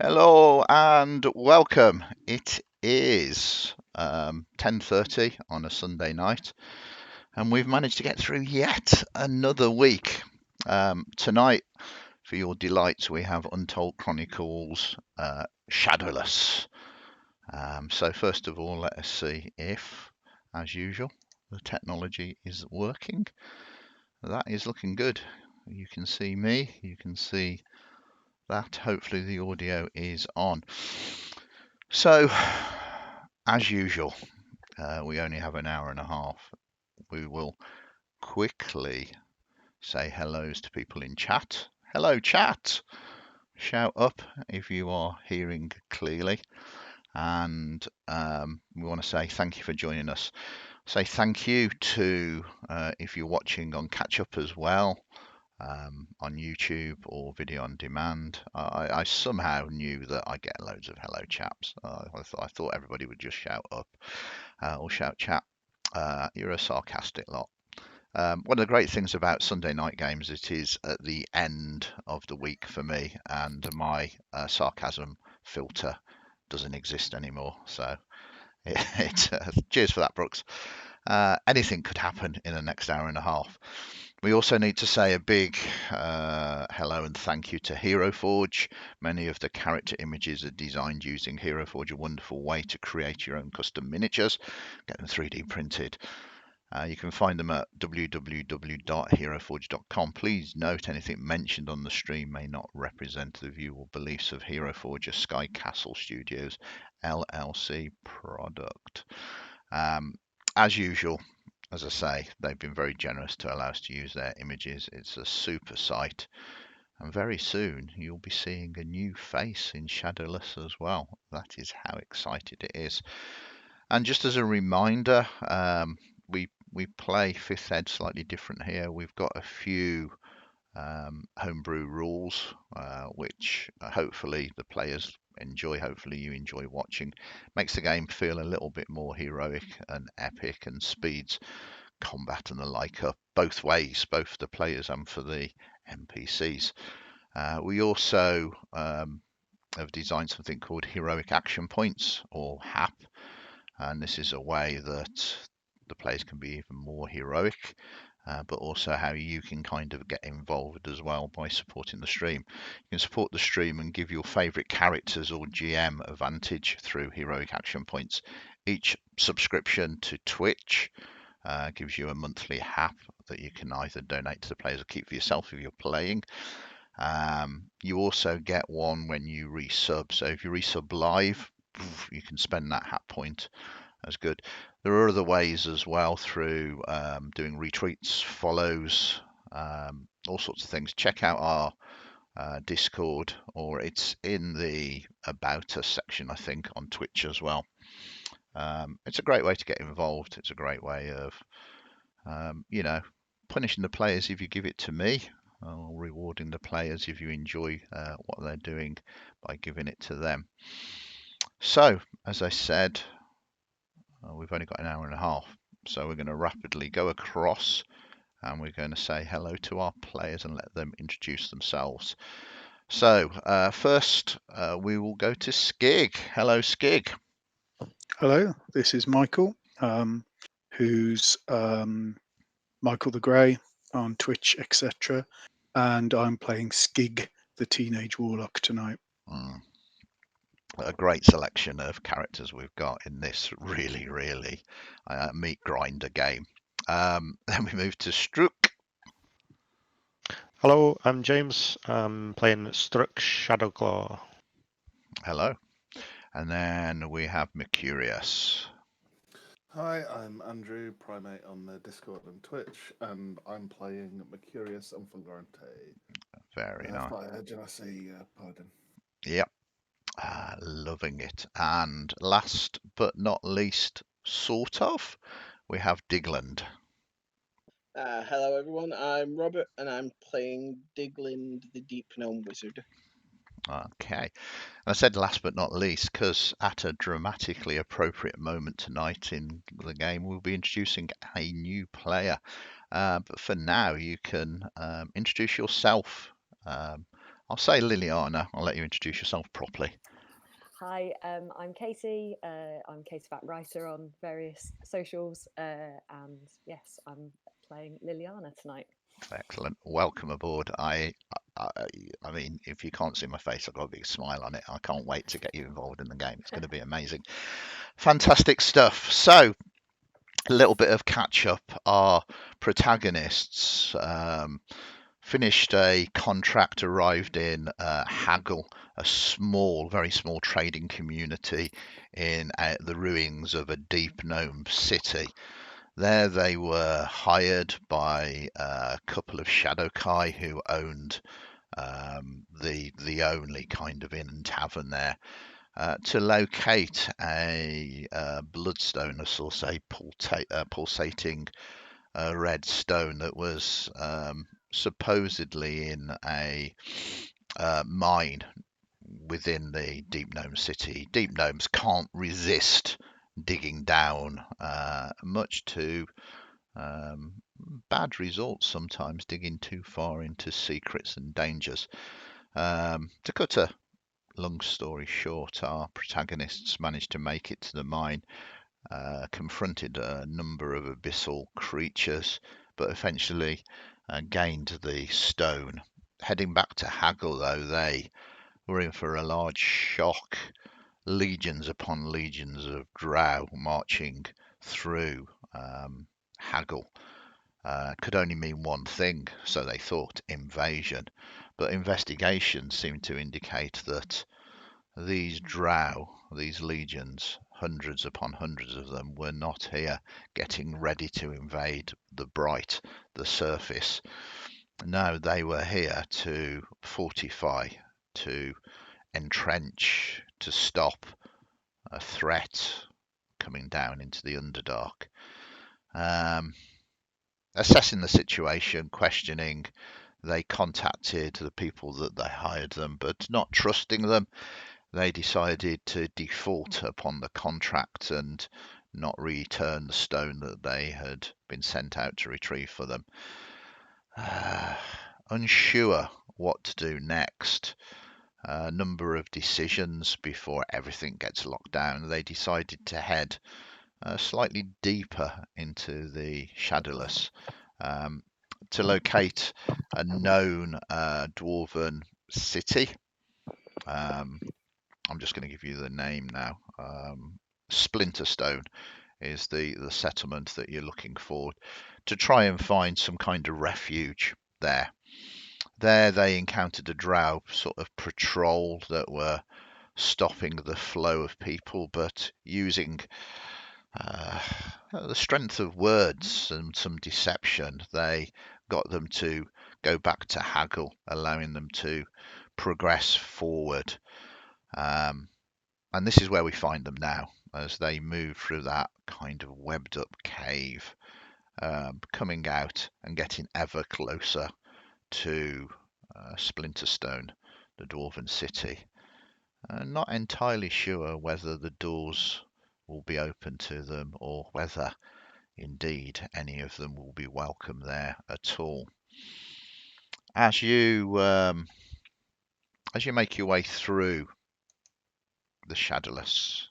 Hello and welcome. It is 10:30 on a Sunday night, and we've managed to get through yet another week. Tonight, for your delights, we have Untold Chronicles Shadowless. So first of all, let us see if, as usual, the technology is working. That is looking good. You can see me, you can see that. Hopefully the audio is on. So, as usual, we only have an hour and a half. We will quickly say hellos to people in chat. Hello, chat. Shout up if you are hearing clearly. And we want to say thank you for joining us. Say thank you to, if you're watching on catch up as well, on YouTube or video on demand. I somehow knew that I get loads of hello chaps. I thought everybody would just shout up or shout chat. You're a sarcastic lot. One of the great things about Sunday night games, it is at the end of the week for me, and my sarcasm filter doesn't exist anymore. So cheers for that, Brooks. Anything could happen in the next hour and a half. We also need to say a big hello and thank you to Hero Forge. Many of the character images are designed using Hero Forge, a wonderful way to create your own custom miniatures, get them 3D printed. You can find them at www.heroforge.com. Please note anything mentioned on the stream may not represent the view or beliefs of Hero Forge, a Sky Castle Studios LLC product. As usual, as I say, they've been very generous to allow us to use their images. It's a super site. And very soon you'll be seeing a new face in Shadowless as well. That is how excited it is. And just as a reminder, we play 5th Ed slightly different here. We've got a few homebrew rules, which hopefully the players enjoy. Hopefully you enjoy watching. Makes the game feel a little bit more heroic and epic, and speeds combat and the like up both ways, both for the players and for the NPCs. We also have designed something called Heroic Action Points, or HAP, and this is a way that the players can be even more heroic, but also how you can kind of get involved as well by supporting the stream. You can support the stream and give your favourite characters or GM advantage through Heroic Action Points. Each subscription to Twitch gives you a monthly HAP that you can either donate to the players or keep for yourself if you're playing. You also get one when you resub. So if you resub live, you can spend that HAP point. That's good. There are other ways as well through doing retweets, follows, all sorts of things. Check out our Discord, or it's in the About Us section, I think, on Twitch as well. It's a great way to get involved. It's a great way of, punishing the players if you give it to me, or rewarding the players if you enjoy what they're doing by giving it to them. So, as I said, we've only got an hour and a half, so we're going to rapidly go across and we're going to say hello to our players and let them introduce themselves. So, first we will go to Skig. Hello, Skig. Hello, this is Michael, who's Michael the Grey on Twitch, etc. And I'm playing Skig, the Teenage Warlock, tonight. A great selection of characters we've got in this really meat grinder game. Then we move to Strook. Hello, I'm James. I'm playing Strook Shadowclaw. Hello. And then we have Mercurius. Hi, I'm Andrew, Primate on the Discord and Twitch, and I'm playing Mercurius Unfulgurante. Very nice. Pardon. Yep. Loving it. And last but not least, sort of, we have Digland. Hello everyone, I'm Robert and I'm playing Digland the Deep Gnome Wizard. Okay. I said last but not least because at a dramatically appropriate moment tonight in the game, we'll be introducing a new player. But for now, you can introduce yourself I'll say Liliana. I'll let you introduce yourself properly. Hi, I'm Katie. I'm Katie Back Writer on various socials, and yes, I'm playing Liliana tonight. Excellent. Welcome aboard. I mean, if you can't see my face, I've got a big smile on it. I can't wait to get you involved in the game. It's going to be amazing. Fantastic stuff. So, a little bit of catch up. Our protagonists finished a contract, arrived in Haggle, a small, very small trading community in the ruins of a deep gnome city. There they were hired by a couple of Shadowkai who owned the only kind of inn and tavern there to locate a bloodstone, a sort of pulsating red stone that was supposedly in a mine within the Deep Gnome city. Deep Gnomes can't resist digging down, much to bad results sometimes, digging too far into secrets and dangers. To cut a long story short, our protagonists managed to make it to the mine, confronted a number of abyssal creatures, but eventually gained the stone. Heading back to Haggle, though, they were in for a large shock. Legions upon legions of drow marching through Haggle could only mean one thing, so they thought: invasion. But investigation seemed to indicate that these drow, these legions, hundreds upon hundreds of them, were not here getting ready to invade the bright, the surface. No, they were here to fortify, to entrench, to stop a threat coming down into the Underdark. Assessing the situation, questioning, they contacted the people that they hired them, but not trusting them, they decided to default upon the contract and not return the stone that they had been sent out to retrieve for them. Unsure what to do next, a number of decisions before everything gets locked down, they decided to head slightly deeper into the Shadowless to locate a known dwarven city. I'm just going to give you the name now. Splinterstone is the settlement that you're looking for, to try and find some kind of refuge there. There they encountered a drow sort of patrol that were stopping the flow of people, but using the strength of words and some deception, they got them to go back to Haggle, allowing them to progress forward. And this is where we find them now, as they move through that kind of webbed up cave, coming out and getting ever closer to Splinterstone, the dwarven city. Not entirely sure whether the doors will be open to them or whether indeed any of them will be welcome there at all. As you make your way through the Shadowless,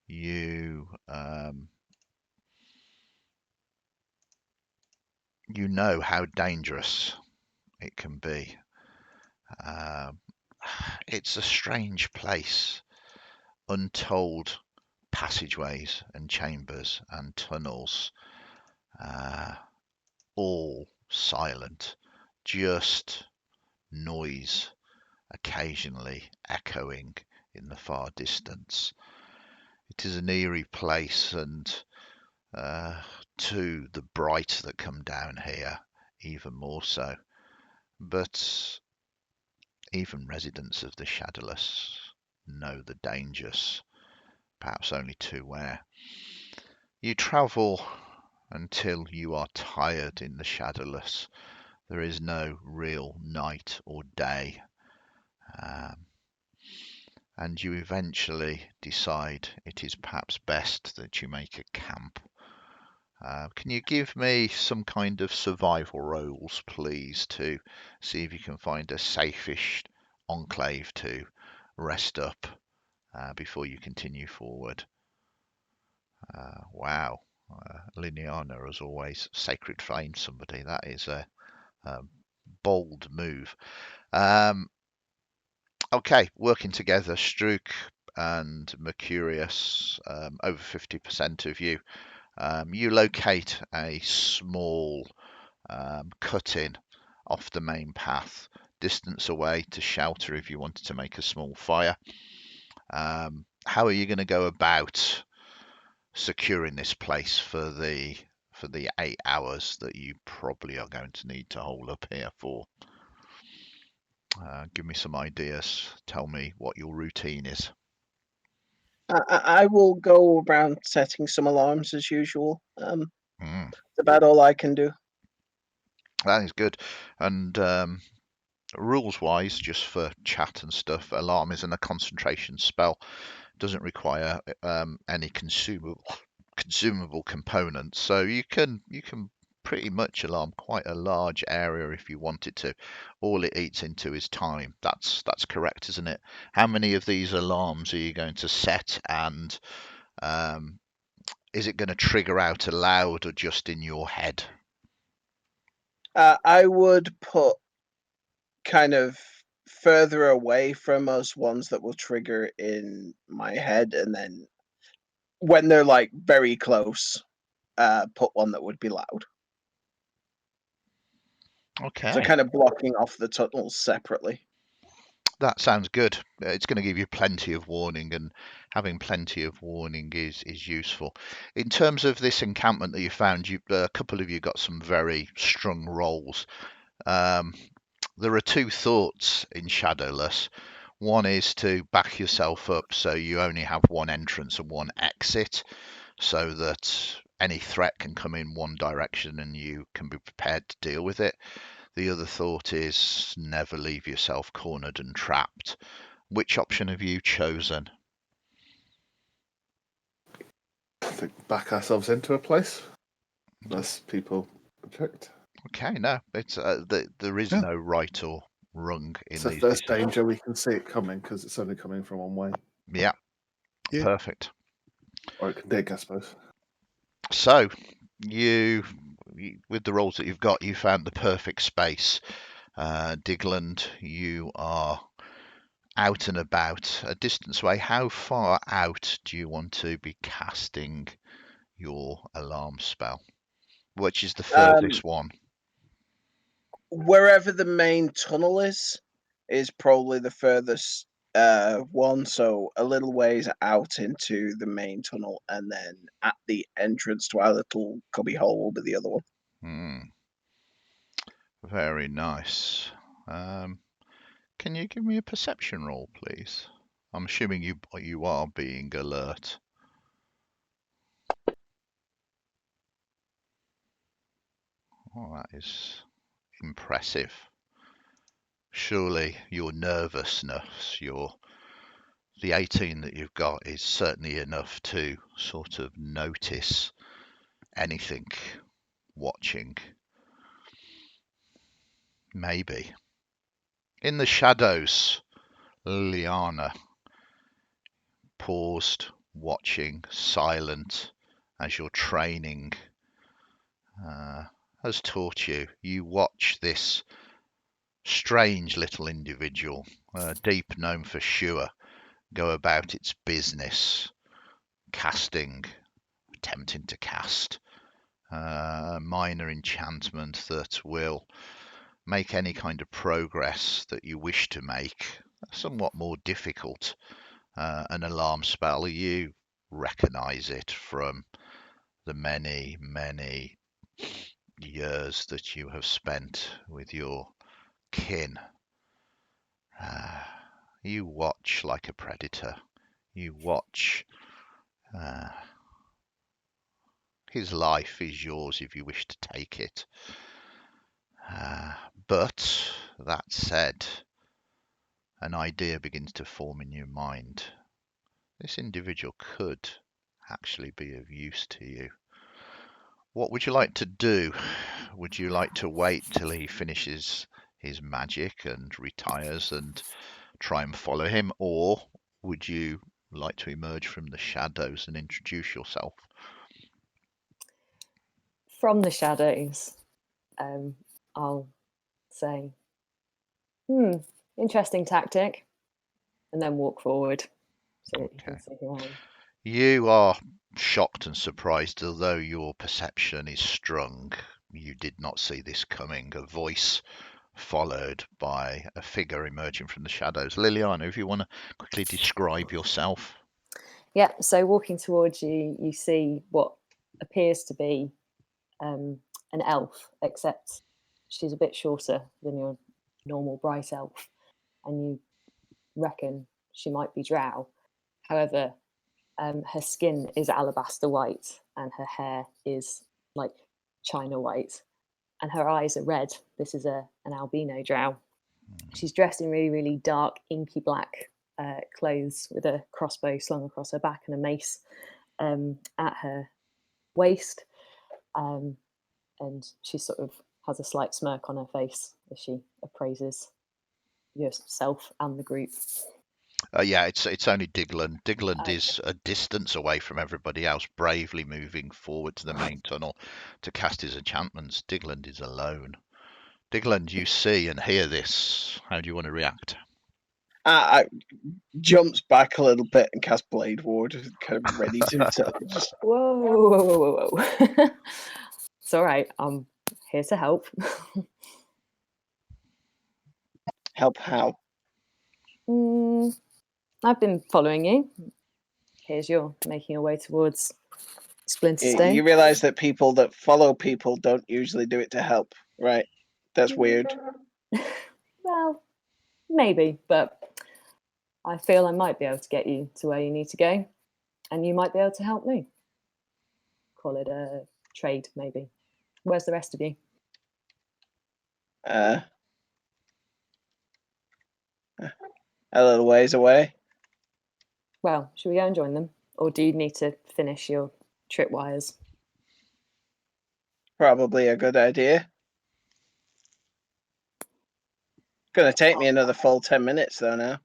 you know how dangerous it can be. It's a strange place. Untold passageways and chambers and tunnels, all silent, just noise occasionally echoing in the far distance. It is an eerie place, and to the bright that come down here, even more so. But even residents of the Shadowless know the dangers, perhaps only too well. You travel until you are tired in the Shadowless. There is no real night or day. And you eventually decide it is perhaps best that you make a camp. Can you give me some kind of survival rolls, please, to see if you can find a safe-ish enclave to rest up before you continue forward. Wow. Liliana, as always, sacred flame somebody. That is a bold move. Okay, working together, Strook and Mercurius, over 50% of you. You locate a small cut-in off the main path, distance away to shelter if you wanted to make a small fire. How are you going to go about securing this place for the 8 hours that you probably are going to need to hold up here for? Give me some ideas. Tell me what your routine is. I will go around setting some alarms as usual. Mm, It's about all I can do. that is good. And rules-wise, just for chat and stuff, alarm isn't a concentration spell. Doesn't require any consumable components, so you can pretty much alarm quite a large area if you wanted to. All it eats into is time. That's correct, isn't it? How many of these alarms are you going to set, and is it going to trigger out aloud or just in your head? I would put kind of further away from us ones that will trigger in my head, and then when they're like very close, put one that would be loud. Okay. So kind of blocking off the tunnels separately. That sounds good. It's going to give you plenty of warning, and having plenty of warning is useful. In terms of this encampment that you found, a couple of you got some very strong rolls. There are two thoughts in Shadowless. One is to back yourself up so you only have one entrance and one exit, so that any threat can come in one direction and you can be prepared to deal with it. The other thought is never leave yourself cornered and trapped. Which option have you chosen? I think back ourselves into a place. Less people object. Okay, no, it's there is Yeah. no right or wrong in So these if there's decisions. danger, we can see it coming because it's only coming from one way. Yeah, Yeah. perfect. Or it can dig, I suppose. So you with the rolls that you've got, you found the perfect space. Digland, you are out and about a distance away. How far out do you want to be casting your alarm spell? Which is the furthest one? Wherever the main tunnel is probably the furthest one. So a little ways out into the main tunnel, and then at the entrance to our little cubby hole will be the other one. Very nice. Can you give me a perception roll, please? I'm assuming you are being alert. Oh, that is impressive. Surely your nervousness, the 18 that you've got is certainly enough to sort of notice anything watching. Maybe. In the shadows, Liliana paused, watching, silent, as your training has taught you. You watch this strange little individual, deep gnome for sure, go about its business, attempting to cast a minor enchantment that will make any kind of progress that you wish to make somewhat more difficult. An alarm spell, you recognize it from the many, many years that you have spent with your kin. You watch like a predator. You watch. His life is yours if you wish to take it. But that said, an idea begins to form in your mind. This individual could actually be of use to you. What would you like to do? Would you like to wait till he finishes his magic and retires and try and follow him, or would you like to emerge from the shadows and introduce yourself? From the shadows, I'll say, interesting tactic, and then walk forward so that you can see who I am. You are shocked and surprised, although your perception is strong. You did not see this coming. A voice followed by a figure emerging from the shadows. Liliana, if you want to quickly describe yourself. Yeah, so walking towards you, you see what appears to be an elf, except she's a bit shorter than your normal bright elf, and you reckon she might be drow. However, her skin is alabaster white, and her hair is like china white, and her eyes are red. This is an albino drow. She's dressed in really, really dark, inky black clothes with a crossbow slung across her back and a mace at her waist. And she sort of has a slight smirk on her face as she appraises yourself and the group. Yeah, it's only Digland. Digland is a distance away from everybody else, bravely moving forward to the main tunnel to cast his enchantments. Digland is alone. Digland, you see and hear this. How do you want to react? I jumps back a little bit and casts Blade Ward, kind of ready to just... Whoa, whoa, whoa, whoa, whoa. It's all right. I'm here to help. Help how? I've been following you. Here's your making your way towards Splinterstone. You realise that people that follow people don't usually do it to help, right? That's weird. Well, maybe, but I feel I might be able to get you to where you need to go, and you might be able to help me. Call it a trade, maybe. Where's the rest of you? A little ways away. Well, should we go and join them? Or do you need to finish your tripwires? Probably a good idea. Gonna take me another full 10 minutes though now.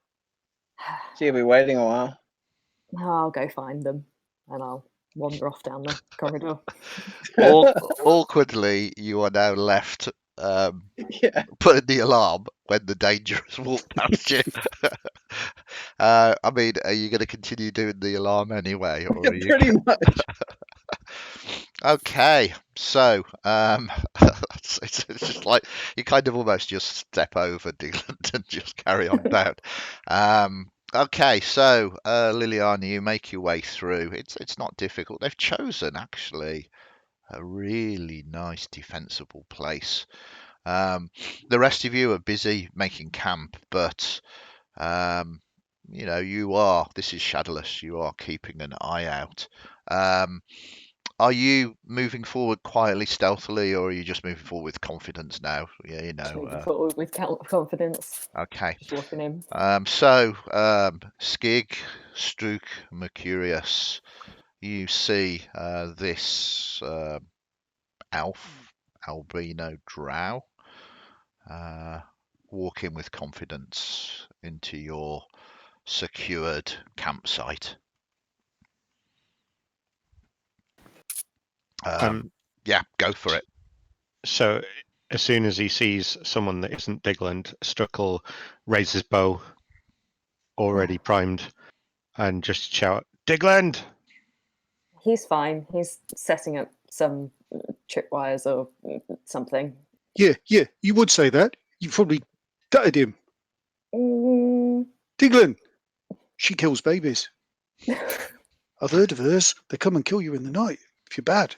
So you'll be waiting a while. I'll go find them, and I'll wander off down the corridor. Awkwardly, you are now left Yeah. putting the alarm when the danger has walked past you. I mean, are you going to continue doing the alarm anyway, or are you? Pretty much. Okay, so it's just like you kind of almost just step over Digland and just carry on down. Okay, so Liliana, you make your way through. It's not difficult. They've chosen actually a really nice defensible place. The rest of you are busy making camp, but this is Shadowless. You are keeping an eye out. Are you moving forward quietly, stealthily, or are you just moving forward with confidence now? Yeah, Moving forward with confidence. Okay. Just walking in. Skig, Strook, Mercurius, you see this elf, albino drow, walk in with confidence into your secured campsite. Yeah, go for it. So as soon as he sees someone that isn't Digland, Struck will raise his bow, already primed, and just shout, "Digland!" He's fine. He's setting up some tripwires or something. Yeah, you would say that. You probably gutted him. Diglin, she kills babies. I've heard of hers. They come and kill you in the night if you're bad.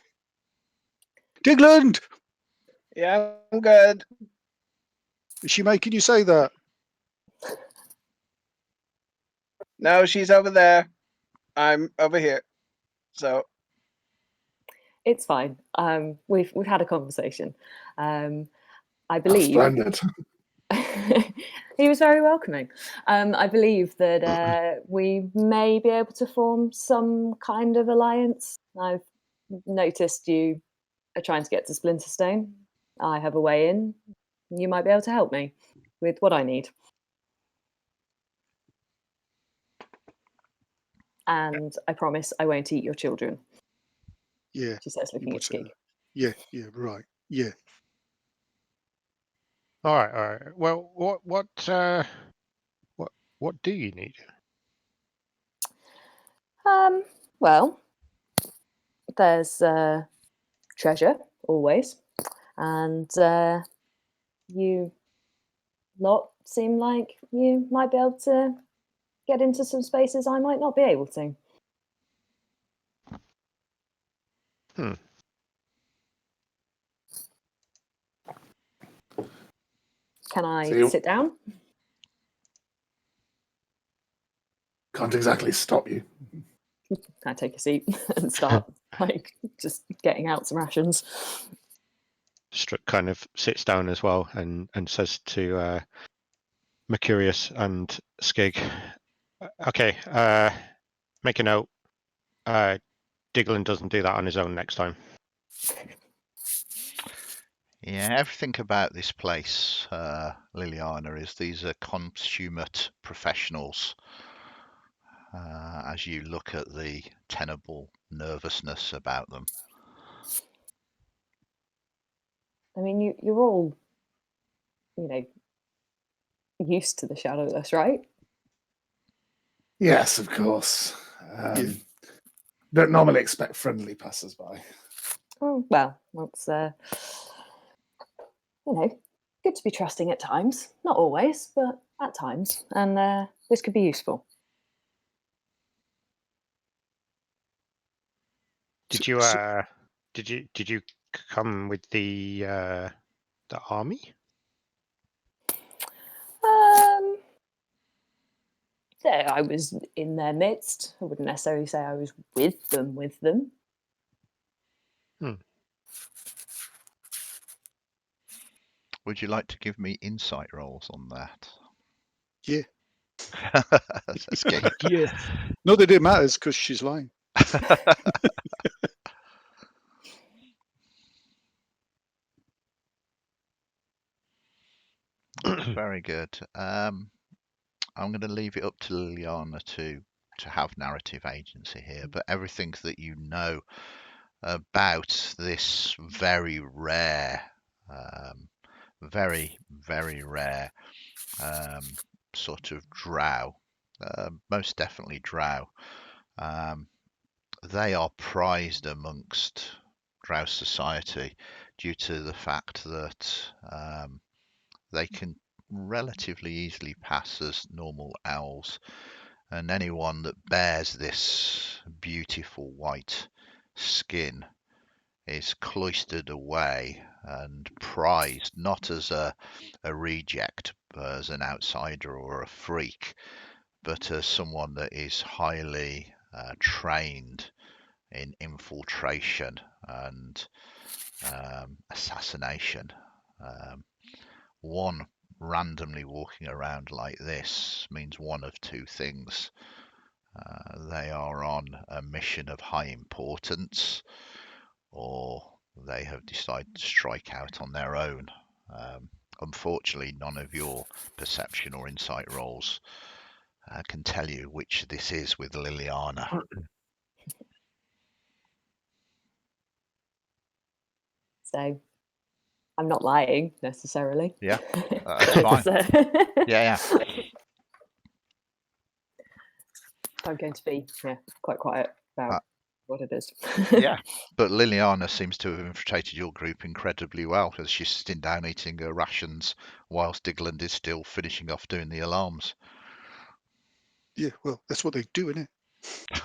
Digland! Yeah, I'm good. Is she making you say that? No, she's over there. I'm over here. So it's fine. We've had a conversation. I believe. Splendid. He was very welcoming. I believe that we may be able to form some kind of alliance. I've noticed you are trying to get to Splinterstone. I have a way in. You might be able to help me with what I need. and I promise I won't eat your children. Yeah. She says, looking at What's that? Skig. Yeah. Yeah. Right. Yeah. All right, all right. Well, what do you need? Well, there's treasure always, and you lot seem like you might be able to get into some spaces I might not be able to. Hmm. Can I So sit down? can't exactly stop you. Can I take a seat and start like just getting out some rations? Struck kind of sits down as well and says to Mercurius and Skig, okay, make a note. Diglin doesn't do that on his own next time. Yeah, everything about this place, Liliana, is these are consummate professionals. As you look at the tenable nervousness about them. I mean, you're all, used to the Shadowless, right? Yes, of course. Yeah. Don't normally expect friendly passers-by. Oh, well, that's, good to be trusting at times. Not always, but at times. And this could be useful. Did So- you come with the army? Yeah, I was in their midst. I wouldn't necessarily say I was with them. Would you like to give me insight rolls on that? Yeah. Says Skig. Yeah. Not that it matters because she's lying. Very good. I'm going to leave it up to Liliana to have narrative agency here, but everything that you know about this very rare, very, very rare sort of drow, most definitely drow, they are prized amongst drow society due to the fact that they can relatively easily pass as normal elves, and anyone that bears this beautiful white skin is cloistered away and prized not as a reject, but as an outsider or a freak, but as someone that is highly trained in infiltration and assassination. One randomly walking around like this means one of two things. They are on a mission of high importance, or they have decided to strike out on their own. Unfortunately, none of your perception or insight rolls can tell you which this is with Liliana. So I'm not lying necessarily. Yeah, that's fine. Yeah. I'm going to be quite quiet about what it is. Yeah, but Liliana seems to have infiltrated your group incredibly well, because she's sitting down eating her rations whilst Digland is still finishing off doing the alarms. Yeah. Well, that's what they do, isn't it?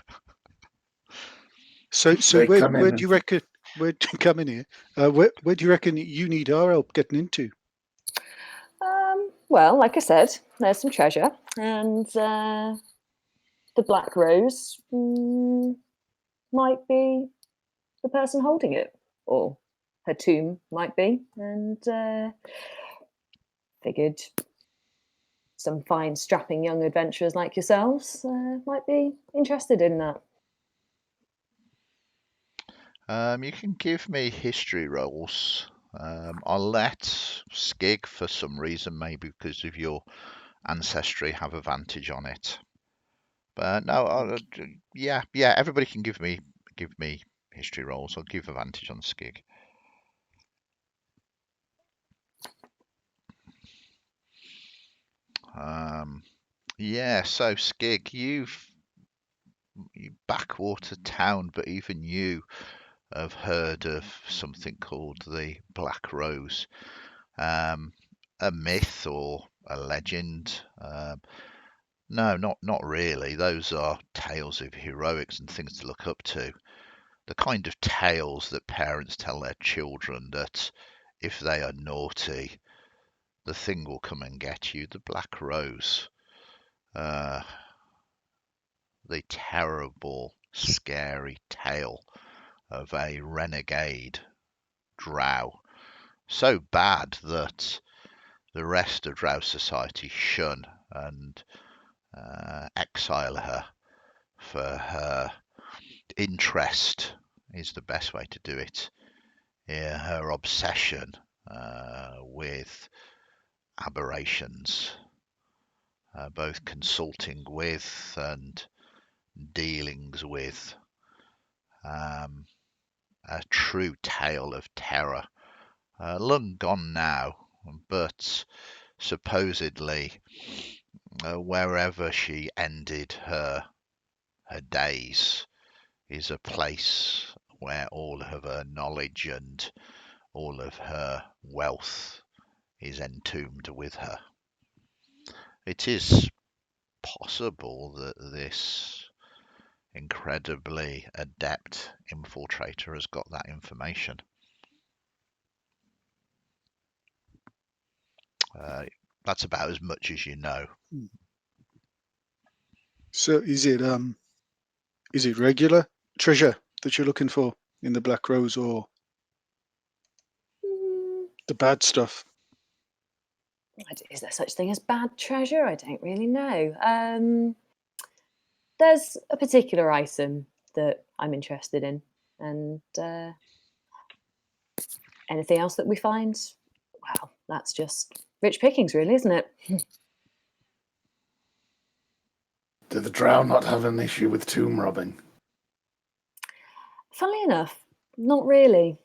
So They where come in do you reckon? Where do you come in here? Where do you reckon you need our help getting into? Well, like I said, there's some treasure, and the Black Rose might be the person holding it, or her tomb might be, and figured some fine, strapping young adventurers like yourselves might be interested in that. You can give me history rolls. I'll let Skig, for some reason, maybe because of your ancestry, have advantage on it. But no, yeah. Everybody can give me history rolls. I'll give advantage on Skig. Yeah. So Skig, you backwater town, but even you have heard of something called the Black Rose, a myth or a legend. No, not really. Those are tales of heroics and things to look up to. The kind of tales that parents tell their children that if they are naughty, the thing will come and get you. The Black Rose. The terrible, scary tale of a renegade drow. So bad that the rest of drow society shun and exile her for her interest, is the best way to do it. Yeah, her obsession with aberrations, both consulting with and dealings with. A true tale of terror. Long gone now, but supposedly wherever she ended her days is a place where all of her knowledge and all of her wealth is entombed with her. It is possible that this incredibly adept infiltrator has got that information. That's about as much as you know. So is it regular treasure that you're looking for in the Black Rose, or the bad stuff? Is there such thing as bad treasure? I don't really know. There's a particular item that I'm interested in, and anything else that we find, well, that's just rich pickings, really, isn't it? Do the drow not have an issue with tomb robbing? Funnily enough, not really.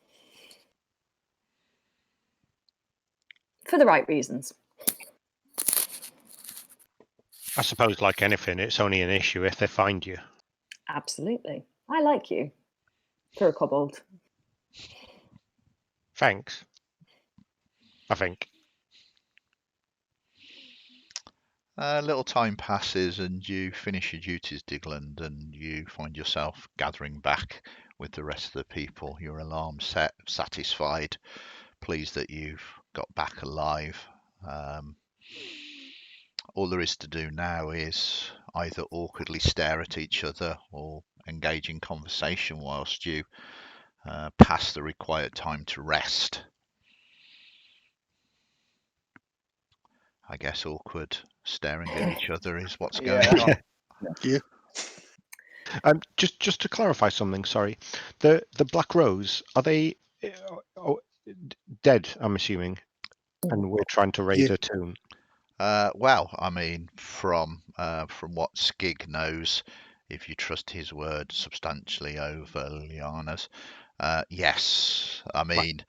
For the right reasons. I suppose, like anything, it's only an issue if they find you. Absolutely. I like you. For a kobold. Thanks. I think. A little time passes and you finish your duties, Digland, and you find yourself gathering back with the rest of the people. Your alarm set, satisfied, pleased that you've got back alive. All there is to do now is either awkwardly stare at each other or engage in conversation whilst you pass the required time to rest. I guess awkward staring at each other is what's going on. Yeah. Just to clarify something, sorry. The Black Rose, are they dead, I'm assuming, and we're trying to raid Yeah. a tomb? Well, I mean, from what Skig knows, if you trust his word substantially over Liana's, yes. I mean,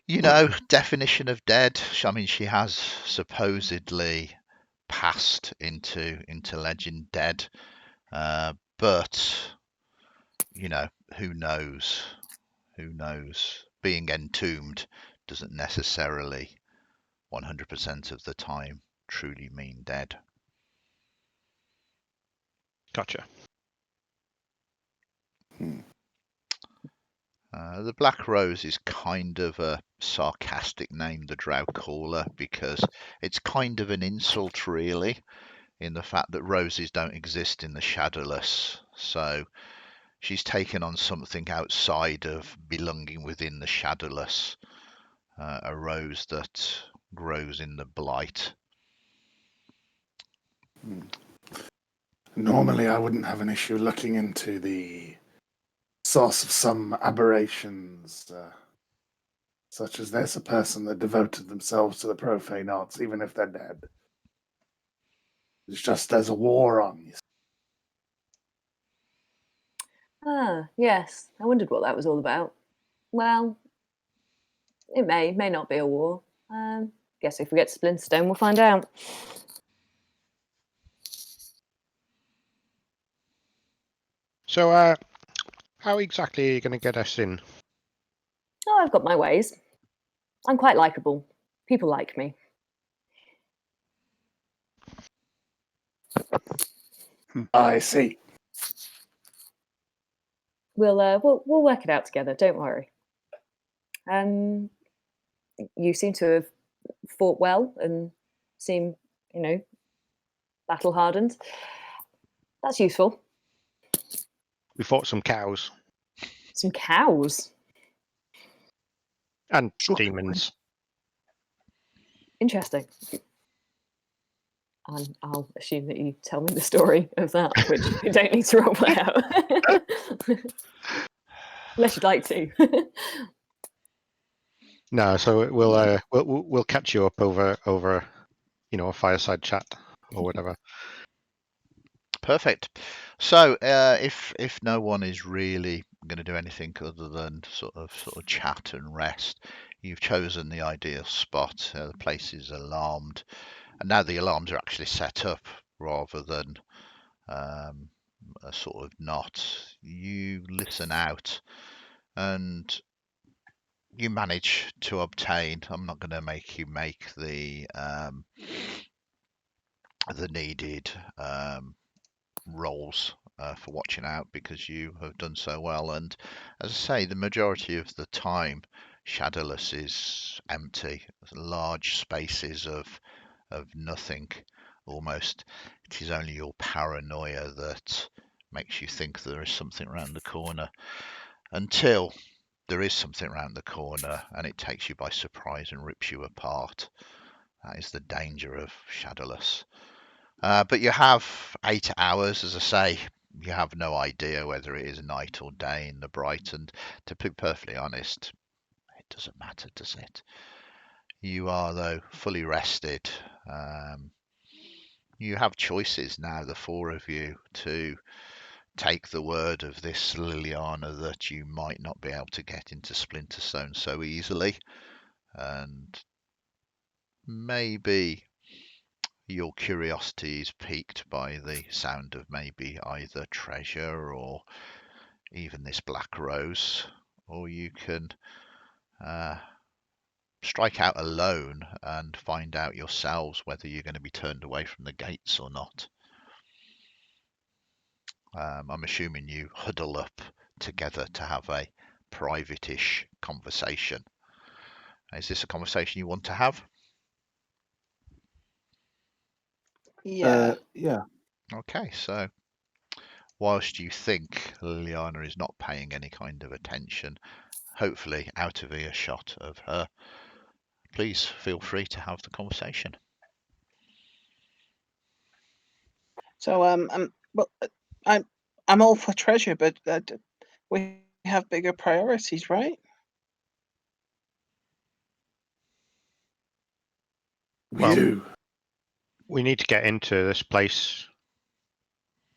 you know, definition of dead. I mean, she has supposedly passed into legend dead, but you know, who knows? Who knows? Being entombed doesn't necessarily 100% of the time truly mean dead. Gotcha. The Black Rose is kind of a sarcastic name the Drow call her because it's kind of an insult, really, in the fact that roses don't exist in the Shadowless. So she's taken on something outside of belonging within the Shadowless, a rose that grows in the blight. Normally, I wouldn't have an issue looking into the source of some aberrations, such as there's a person that devoted themselves to the profane arts, even if they're dead. It's just there's a war on, you see. Ah, yes. I wondered what that was all about. Well, it may not be a war. Guess if we get to Splinterstone, we'll find out. So, how exactly are you going to get us in? Oh, I've got my ways. I'm quite likable. People like me. I see. We'll work it out together. Don't worry. You seem to have fought well and seem, battle hardened. That's useful. We fought some cows Some cows. and Sure. demons. Interesting. And I'll assume that you tell me the story of that, which you don't need to roleplay out. Unless you'd like to. No, so we'll catch you up over a fireside chat or whatever. Perfect. So, if no one is really going to do anything other than sort of chat and rest, you've chosen the ideal spot. The place is alarmed, and now the alarms are actually set up rather than a sort of knot. You listen out, and you manage to obtain. I'm not going to make you make the needed rolls for watching out because you have done so well. And as I say, the majority of the time, Shadowless is empty. Large spaces of nothing, almost. It is only your paranoia that makes you think there is something around the corner until there is something around the corner and it takes you by surprise and rips you apart. That is the danger of Shadowless. But you have 8 hours, as I say. You have no idea whether it is night or day in the bright, and to be perfectly honest, it doesn't matter, does it? You are, though, fully rested. You have choices now, the four of you, to take the word of this Liliana that you might not be able to get into Splinterstone so easily, and maybe your curiosity is piqued by the sound of maybe either treasure or even this black rose, or you can strike out alone and find out yourselves whether you're going to be turned away from the gates or not. I'm assuming you huddle up together to have a private-ish conversation. Is this a conversation you want to have? Yeah. Yeah. Okay, so whilst you think Liliana is not paying any kind of attention, hopefully out of earshot of her, please feel free to have the conversation. So I'm all for treasure, but we have bigger priorities, right? We Well, do. we need to get into this place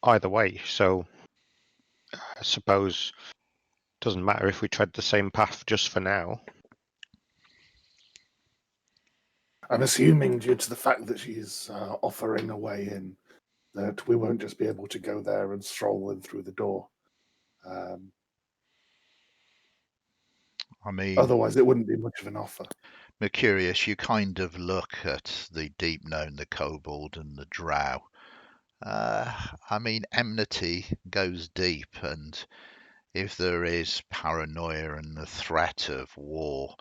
either way, so I suppose it doesn't matter if we tread the same path just for now. I'm assuming, due to the fact that she's offering a way in, that we won't just be able to go there and stroll in through the door. I mean, Otherwise, it wouldn't be much of an offer. Mercurius, you kind of look at the deep known, the kobold and the drow. I mean, enmity goes deep, and if there is paranoia and the threat of war,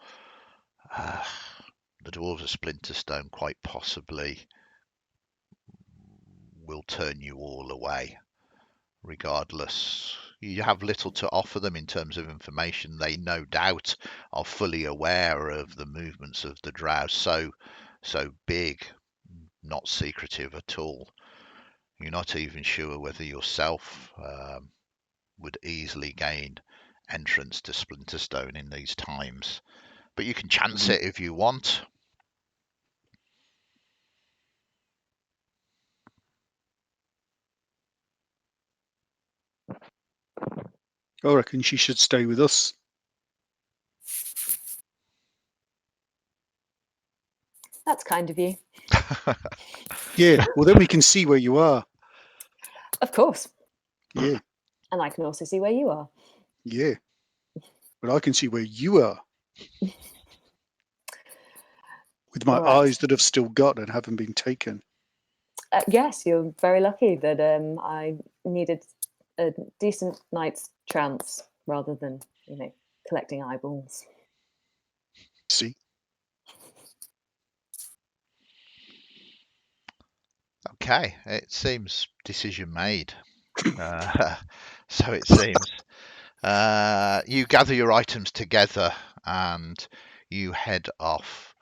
the dwarves of Splinterstone quite possibly will turn you all away. Regardless, you have little to offer them in terms of information. They no doubt are fully aware of the movements of the drow, so big, not secretive at all. You're not even sure whether yourself would easily gain entrance to Splinterstone in these times, but you can chance it if you want. I reckon she should stay with us. That's kind of you. Yeah, well, then we can see where you are. Of course. Yeah, And I can also see where you are. yeah. But I can see where you are. With my All right. eyes that have still got and haven't been taken. Yes, you're very lucky that I needed a decent night's trance rather than, collecting eyeballs. See? Okay, it seems decision made. So it seems. You gather your items together and you head off.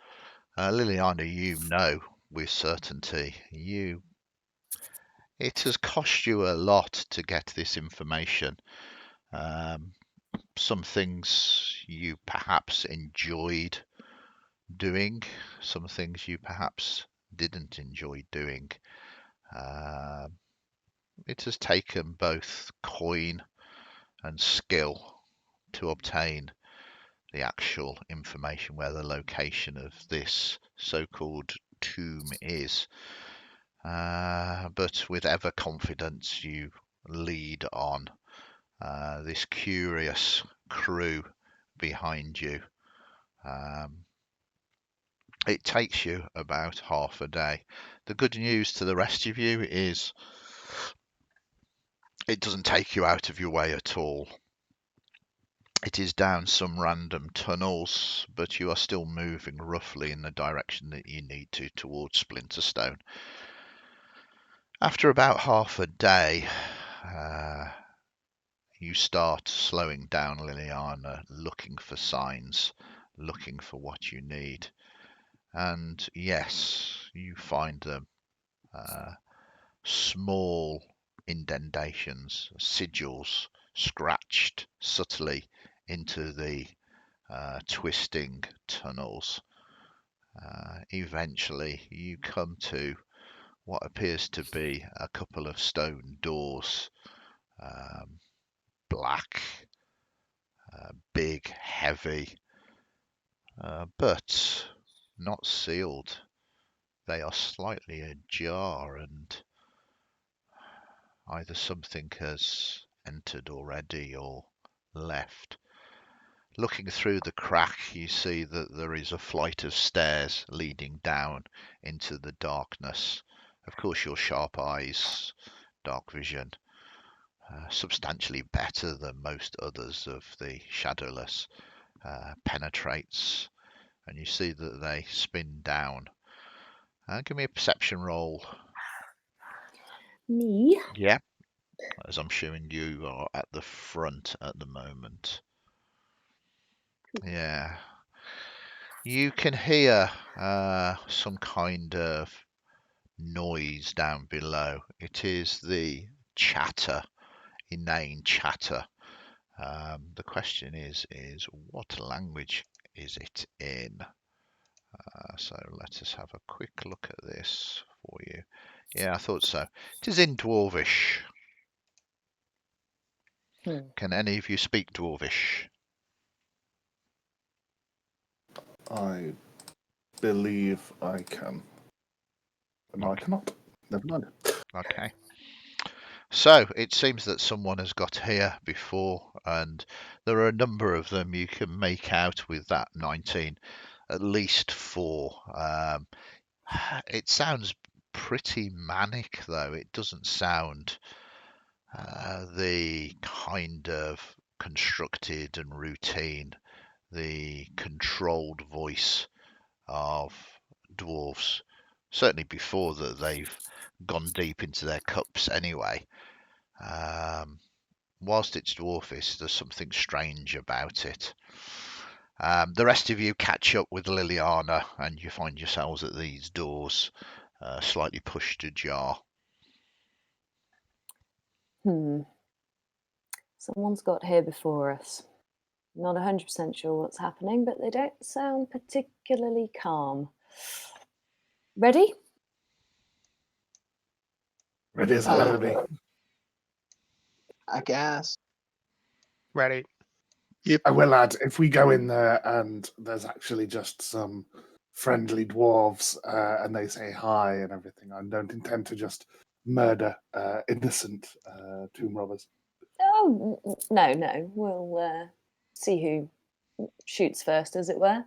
Liliana, you know with certainty it has cost you a lot to get this information. Some things you perhaps enjoyed doing, some things you perhaps didn't enjoy doing. It has taken both coin and skill to obtain the actual information where the location of this so-called tomb is. But with ever confidence, you lead on this curious crew behind you. It takes you about half a day. The good news to the rest of you is it doesn't take you out of your way at all. It is down some random tunnels, but you are still moving roughly in the direction that you need to towards Splinterstone. After about half a day, you start slowing down, Liliana, looking for signs, looking for what you need. And yes, you find them. Small indentations, sigils, scratched subtly into the twisting tunnels. Eventually, you come to what appears to be a couple of stone doors, black, big, heavy, but not sealed. They are slightly ajar, and either something has entered already or left. Looking through the crack, you see that there is a flight of stairs leading down into the darkness. Of course, your sharp eyes, dark vision, substantially better than most others of the Shadowless, penetrates, and you see that they spin down. Give me a perception roll. Me? Yeah, as I'm showing you are at the front at the moment. Yeah. You can hear some kind of noise down below. It is the chatter, inane chatter. The question is what language is it in? So let us have a quick look at this for you. Yeah, I thought so. It is in Dwarvish. Can any of you speak Dwarvish? I believe I can. No, I cannot. Never mind. Okay. So it seems that someone has got here before, and there are a number of them. You can make out with that 19, at least 4. It sounds pretty manic, though. It doesn't sound the kind of constructed and routine, the controlled voice of dwarves. Certainly before that, they've gone deep into their cups anyway. Whilst it's dwarfish, there's something strange about it. The rest of you catch up with Liliana, and you find yourselves at these doors, slightly pushed ajar. Someone's got here before us. Not 100% sure what's happening, but they don't sound particularly calm. Ready? Ready as I'll ever be. I guess. Ready. I will add, if we go in there and there's actually just some friendly dwarves and they say hi and everything, I don't intend to just murder innocent tomb robbers. Oh no, we'll see who shoots first, as it were.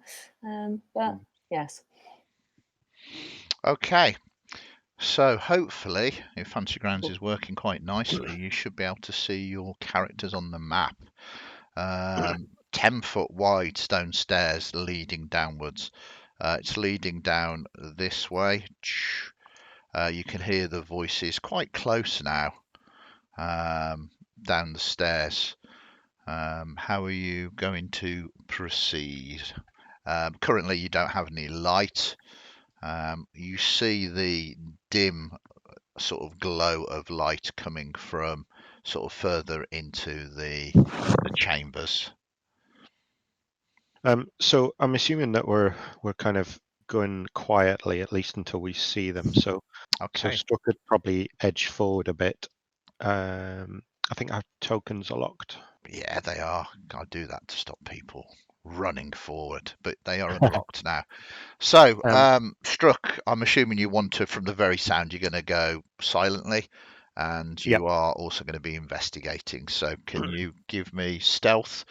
But yes. Okay. So hopefully, if Fancy Grounds is working quite nicely, you should be able to see your characters on the map. 10-foot wide stone stairs leading downwards. It's leading down this way. You can hear the voices quite close now, down the stairs. How are you going to proceed? Currently, you don't have any light. You see the dim sort of glow of light coming from sort of further into the chambers. So I'm assuming that we're kind of going quietly, at least until we see them. So Okay. Struck could probably edge forward a bit. I think our tokens are locked. Yeah, they are. I do that to stop people running forward, but they are unlocked now. So, Struck, I'm assuming you want to, from the very sound, you're going to go silently, and Yep. you are also going to be investigating. So, can you give me stealth,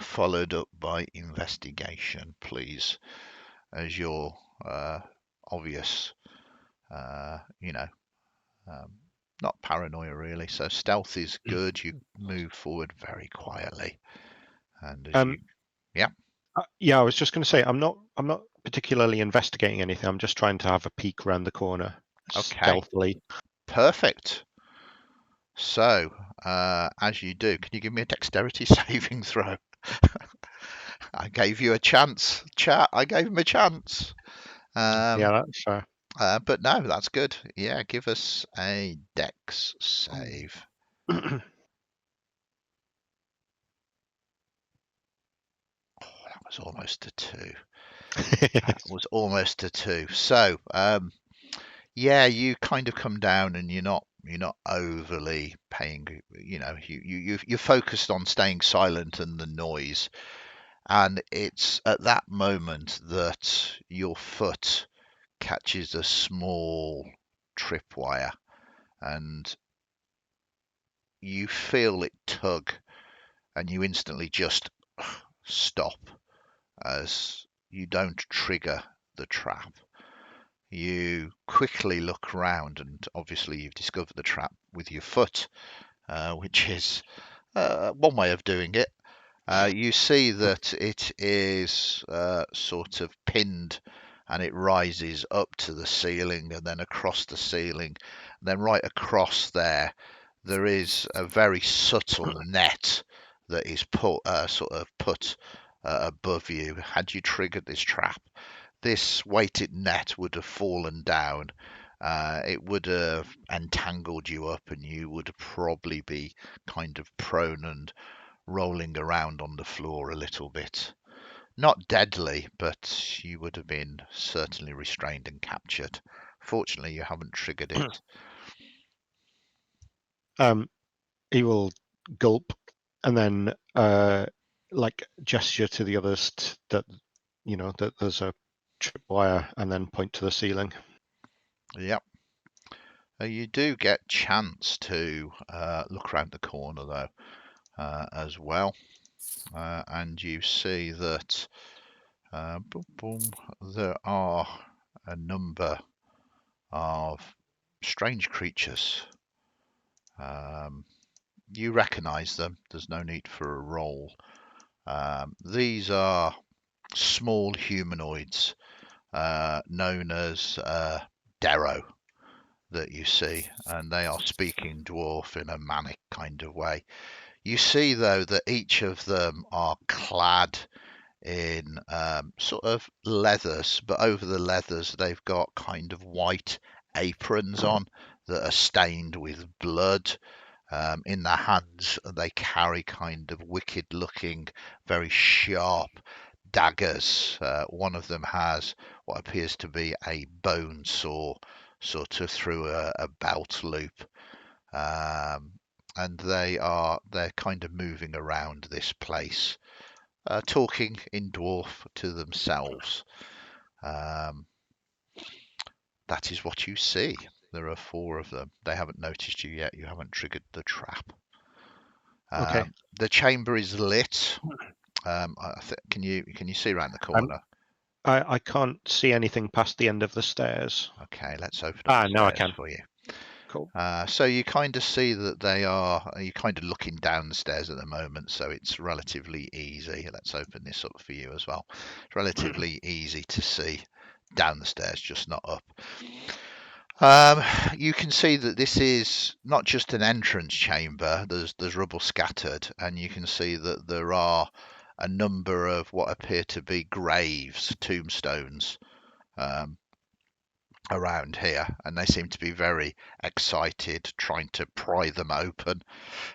followed up by investigation, please, as your obvious, you know, not paranoia really. So, stealth is good. You move forward very quietly, and as you, yeah. Yeah, I was just going to say I'm not particularly investigating anything. I'm just trying to have a peek around the corner Okay. stealthily. Perfect. So, as you do, can you give me a dexterity saving throw? I gave you a chance, chat. I gave him a chance. Yeah, that's fair. But no, that's good. Yeah, give us a dex save. Oh, that was almost a 2. That was almost a 2. So, yeah, you kind of come down and you're not overly paying. You're focused on staying silent and the noise. And it's at that moment that your foot catches a small tripwire and you feel it tug and you instantly just stop as you don't trigger the trap. You quickly look around and obviously you've discovered the trap with your foot, which is one way of doing it. You see that it is sort of pinned and it rises up to the ceiling and then across the ceiling. And then right across there is a very subtle net that is put above you. Had you triggered this trap, this weighted net would have fallen down. It would have entangled you up and you would probably be kind of prone and rolling around on the floor a little bit. Not deadly, but you would have been certainly restrained and captured. Fortunately, you haven't triggered it. He will gulp and then like gesture to the others that that there's a tripwire and then point to the ceiling. Yep. You do get chance to look around the corner though as well, and you see that boom, boom, there are a number of strange creatures. You recognize them. There's no need for a roll. These are small humanoids known as Darrow that you see, and they are speaking dwarf in a manic kind of way. You see, though, that each of them are clad in sort of leathers, but over the leathers they've got kind of white aprons on that are stained with blood. In their hands they carry kind of wicked looking, very sharp daggers. One of them has what appears to be a bone saw sort of through a belt loop. and they're kind of moving around this place, talking in dwarf to themselves. That is what you see. There are 4 of them. They haven't noticed you yet. You haven't triggered the trap. Okay. The chamber is lit. Can you see around the corner? I can't see anything past the end of the stairs. Okay, let's open up the Now I stairs can. for you. Cool. So you kind of see that you're kind of looking down the stairs at the moment, so it's relatively easy. Let's open this up for you as well. It's relatively easy to see down the stairs, just not up. You can see that this is not just an entrance chamber. There's rubble scattered, and you can see that there are a number of what appear to be graves, tombstones, around here, and they seem to be very excited, trying to pry them open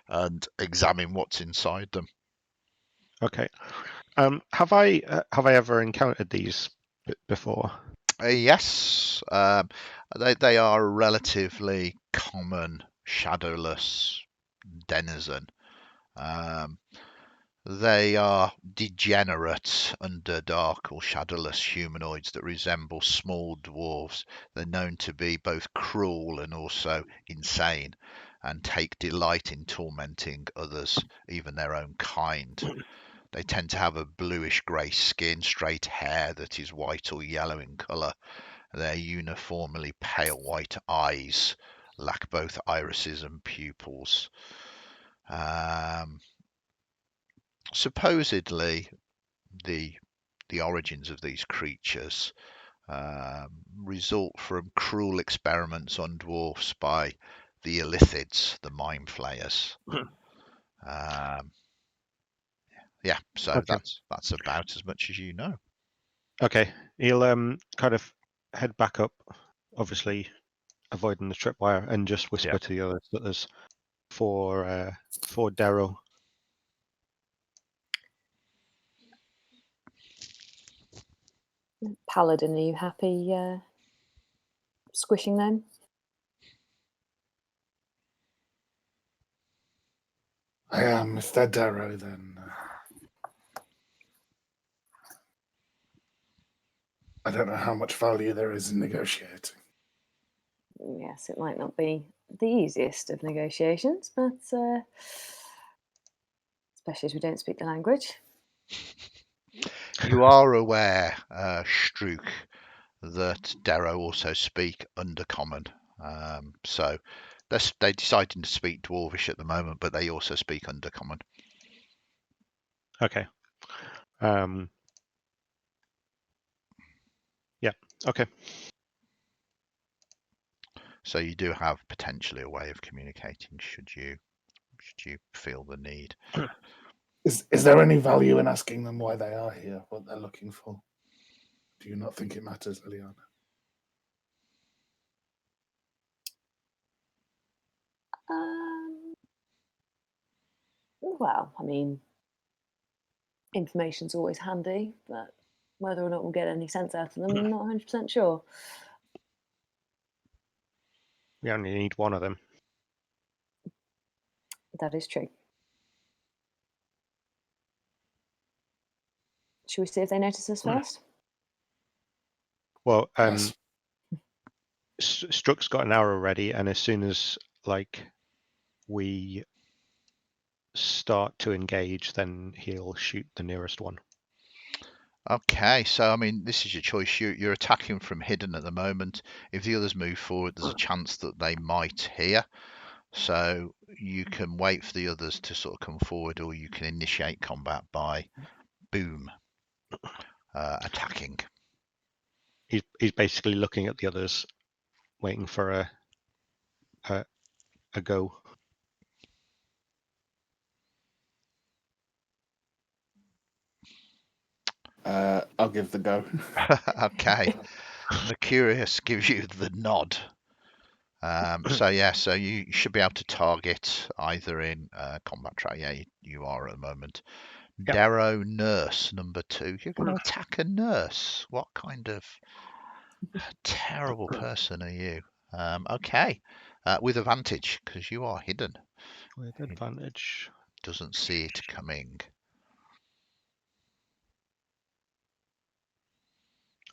and examine what's inside them. Okay. Have I ever encountered these before? Yes, they are a relatively common shadowless denizen. They are degenerate, underdark, or shadowless humanoids that resemble small dwarves. They're known to be both cruel and also insane, and take delight in tormenting others, even their own kind. They tend to have a bluish grey skin, straight hair that is white or yellow in colour. Their uniformly pale white eyes lack both irises and pupils. Supposedly, the origins of these creatures result from cruel experiments on dwarfs by the Illithids, the Mind Flayers. Yeah, so Okay. that's about as much as you know. Okay. He'll kind of head back up, obviously avoiding the tripwire, and just whisper to the others that there's 4 Darrow. Paladin, are you happy squishing them? I am Mr. Darrow, then. I don't know how much value there is in negotiating. Yes, it might not be the easiest of negotiations, but especially as we don't speak the language. You are aware, Strook, that Darrow also speak Undercommon. So they decided to speak Dwarvish at the moment, but they also speak Undercommon. Okay. Yeah. Okay. So you do have potentially a way of communicating should you feel the need. Is there any value in asking them why they are here, what they're looking for? Do you not think it matters, Liliana? Well, I mean, information's always handy, but whether or not we'll get any sense out of them, I'm not 100% sure. We only need one of them. That is true. Should we see if they notice us first? Well, Yes. Strook's got an arrow ready, and as soon as we start to engage, then he'll shoot the nearest one. Okay, so I mean, this is your choice. You're attacking from hidden at the moment. If the others move forward, there's a chance that they might hear. So you can wait for the others to sort of come forward, or you can initiate combat by boom, attacking. He's basically looking at the others, waiting for a go. I'll give the go. Okay, Mercurius gives you the nod. So you should be able to target either in combat track. Yeah, you are at the moment. Yep. Darrow Nurse number 2. You're going to attack a nurse. What kind of terrible person are you? Okay, with advantage because you are hidden. With advantage. Doesn't see it coming.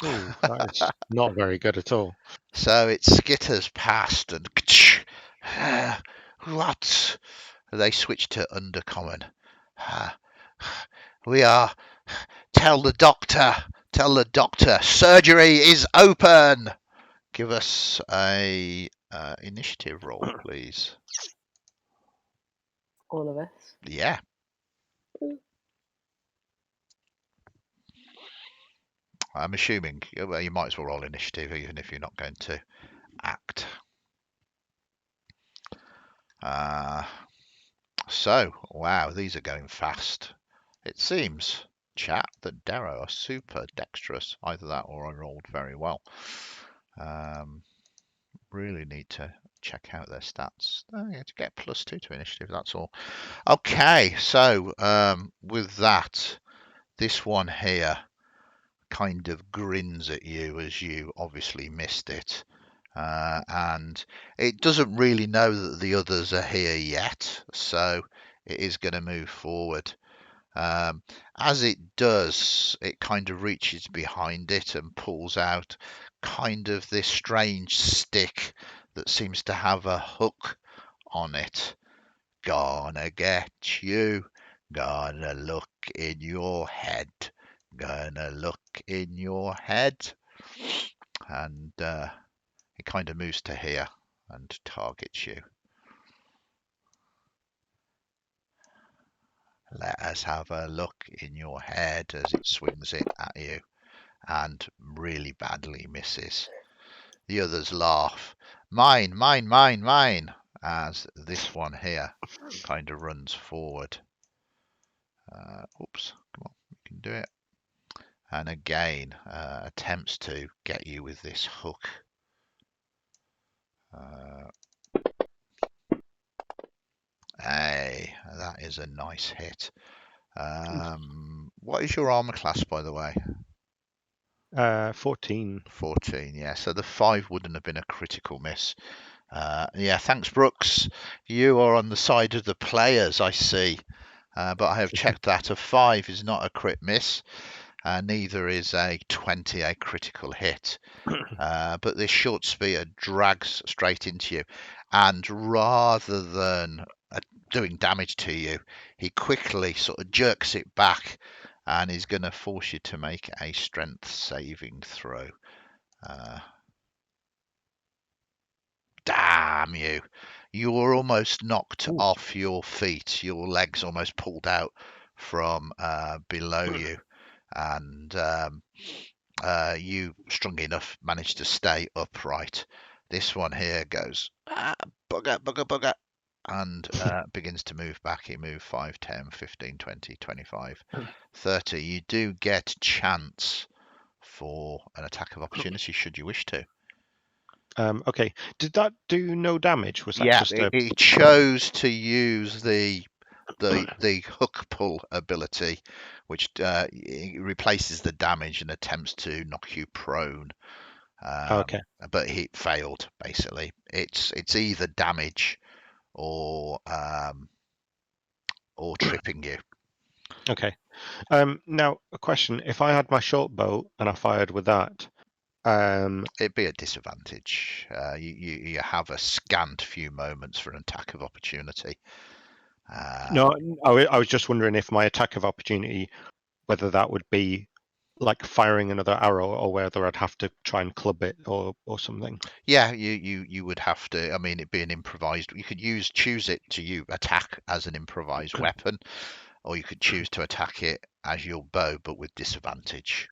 Oh, that is not very good at all. So it skitters past and what? They switch to undercommon. We are. Tell the doctor. Surgery is open. Give us a initiative roll, please. All of us. Yeah. I'm assuming well, you might as well roll initiative even if you're not going to act. So, wow, these are going fast. It seems, chat, that Darrow are super dexterous. Either that or I rolled very well. Really need to check out their stats. Oh, yeah, to get +2 to initiative, that's all. Okay, so with that, this one here kind of grins at you as you obviously missed it. And it doesn't really know that the others are here yet, so it is going to move forward. As it does, it kind of reaches behind it and pulls out kind of this strange stick that seems to have a hook on it. Gonna get you, gonna look in your head, gonna look in your head. And it kind of moves to here and targets you. Let us have a look in your head as it swings it at you and really badly misses. The others laugh. Mine, mine, mine, mine, as this one here kind of runs forward. Oops, come on, you can do it. And again, attempts to get you with this hook. Hey, that is a nice hit. What is your armor class, by the way? 14. 14, yeah. So the 5 wouldn't have been a critical miss. Yeah, thanks, Brooks. You are on the side of the players, I see. But I have checked that a 5 is not a crit miss. Neither is a 20 a critical hit. But this short spear drags straight into you. And rather than doing damage to you, he quickly sort of jerks it back and is going to force you to make a strength saving throw. Damn you. You were almost knocked off your feet. Your legs almost pulled out from below you. And you, strong enough, managed to stay upright. This one here goes, bugger, bugger, bugger, and begins to move back. He moved 5, 10, 15, 20, 25, 30. You do get chance for an attack of opportunity should you wish to. Okay. Did that do no damage? Was that Yeah, just a... he chose to use the hook pull ability, which replaces the damage and attempts to knock you prone. Okay. But he failed. Basically, it's either damage or tripping you. Okay. Now a question: if I had my short bow and I fired with that, it'd be a disadvantage. You have a scant few moments for an attack of opportunity. No, I was just wondering if my attack of opportunity, whether that would be like firing another arrow, or whether I'd have to try and club it or something. Yeah, you would have to. I mean, it'd be an improvised. You could choose it to attack as an improvised weapon, or you could choose to attack it as your bow, but with disadvantage.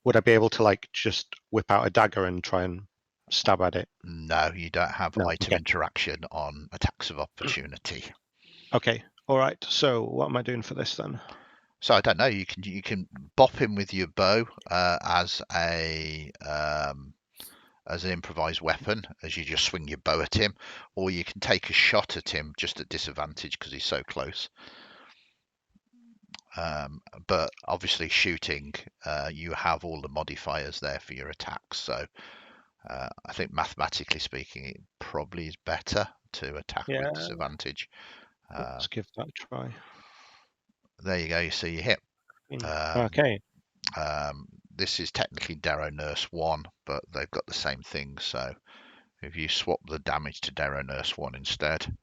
Would I be able to like just whip out a dagger and try and stab at it? No, you don't have No, item okay. interaction on attacks of opportunity. Okay, all right. So what am I doing for this then? So I don't know. You can bop him with your bow as an improvised weapon, as you just swing your bow at him, or you can take a shot at him just at disadvantage because he's so close. But obviously shooting, you have all the modifiers there for your attacks, so I think mathematically speaking, it probably is better to attack Yeah. with disadvantage. Let's give that a try. There you go. You see, you hit. Okay. This is technically Darrow Nurse 1, but they've got the same thing. So if you swap the damage to Darrow Nurse 1 instead.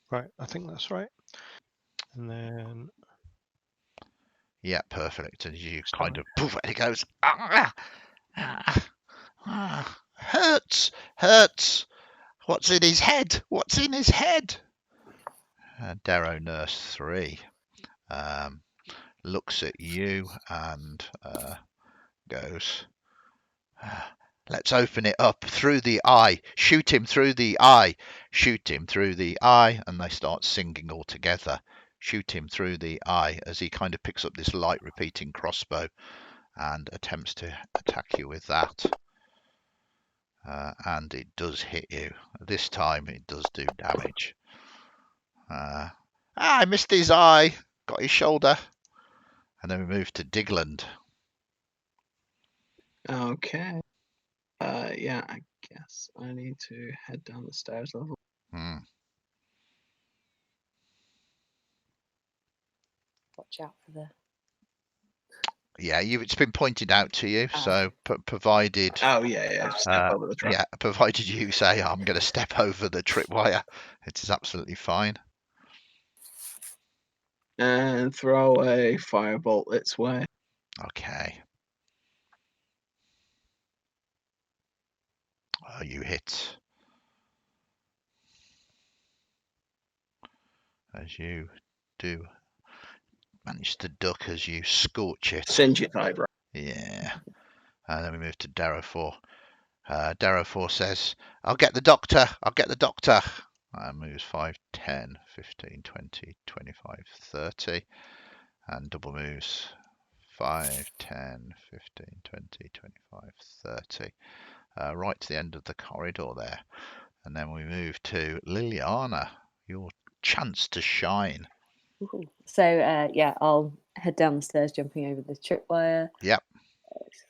Right, I think that's right. And then Yeah, perfect. And you Sorry. kind of poof, and it goes. Ah, ah, ah, hurts. What's in his head? What's in his head? Darrow Nurse 3 looks at you and goes, let's open it up through the eye. Shoot him through the eye. Shoot him through the eye. And they start singing all together. Shoot him through the eye, as he kind of picks up this light repeating crossbow and attempts to attack you with that. And it does hit you. This time it does do damage. I missed his eye. Got his shoulder. And then we move to Digland. Okay. Yeah, I guess I need to head down the stairs level. Watch out for the. Yeah, it's been pointed out to you. So provided. Oh yeah, step over the trap. Yeah, provided you say I'm going to step over the tripwire, it is absolutely fine. And throw a firebolt its way. Okay. You hit. As you do manage to duck as you scorch it. Singe its eyebrow. Yeah. And then we move to Darrow 4. Darrow 4 says, I'll get the doctor. I'll get the doctor. Moves 5, 10, 15, 20, 25, 30. And double moves 5, 10, 15, 20, 25, 30. Right to the end of the corridor there. And then we move to Liliana. Your chance to shine. Ooh. So yeah, I'll head down the stairs, jumping over the tripwire. Yep.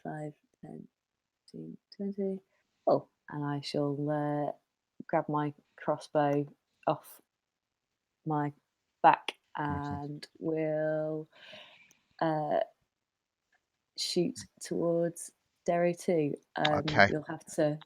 5, 10, 15, 20. Oh, and I shall grab my crossbow off my back and will shoot towards Derry 2. Okay. You'll have to.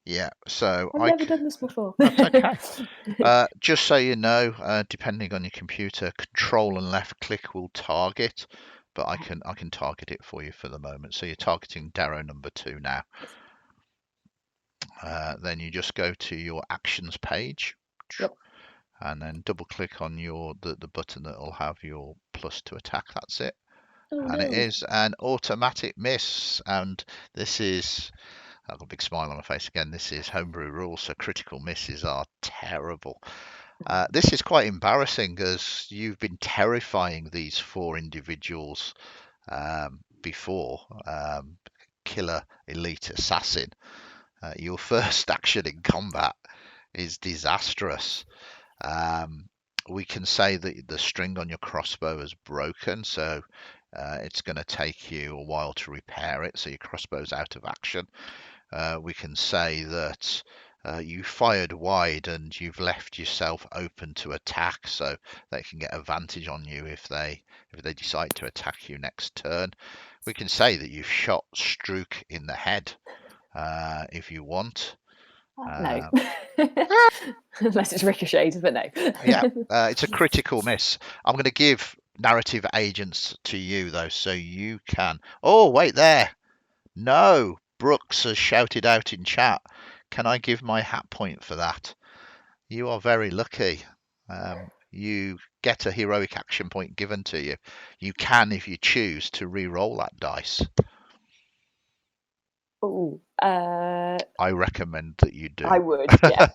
Yeah, so I've never done this before. That's okay. Just so you know, depending on your computer, Control and left click will target, but I can target it for you for the moment. So you're targeting Darrow number 2 now. Then you just go to your actions page. Yep. And then double click on the button that will have your plus to attack. That's it. And it is an automatic miss. And this is, I've got a big smile on my face again. This is homebrew rules, so critical misses are terrible. This is quite embarrassing, as you've been terrifying these 4 individuals before. Killer elite assassin. Your first action in combat is disastrous. We can say that the string on your crossbow is broken, so it's going to take you a while to repair it, so your crossbow's out of action. We can say that you fired wide and you've left yourself open to attack, so they can get advantage on you if they decide to attack you next turn. We can say that you've shot Strook in the head if you want. No. Unless it's ricocheted, but no. Yeah, it's a critical miss. I'm going to give narrative agents to you, though, so you can... Oh, wait there. No, Brooks has shouted out in chat. Can I give my hat point for that? You are very lucky. You get a heroic action point given to you. You can, if you choose, to re-roll that dice. Oh, I recommend that you do. I would, yeah.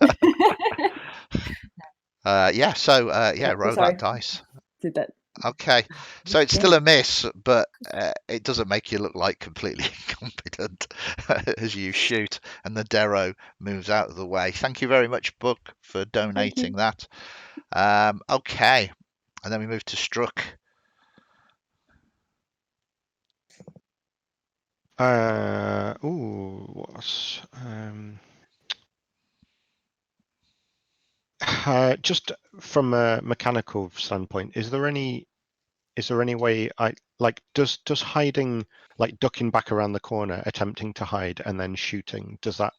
Roll that dice. Did that? Okay, so it's still a miss, but it doesn't make you look like completely incompetent as you shoot, and the Darrow moves out of the way. Thank you very much, Book, for donating that. Okay, and then we move to Strook. What's just from a mechanical standpoint, is there any way I like does hiding, like ducking back around the corner, attempting to hide and then shooting, does that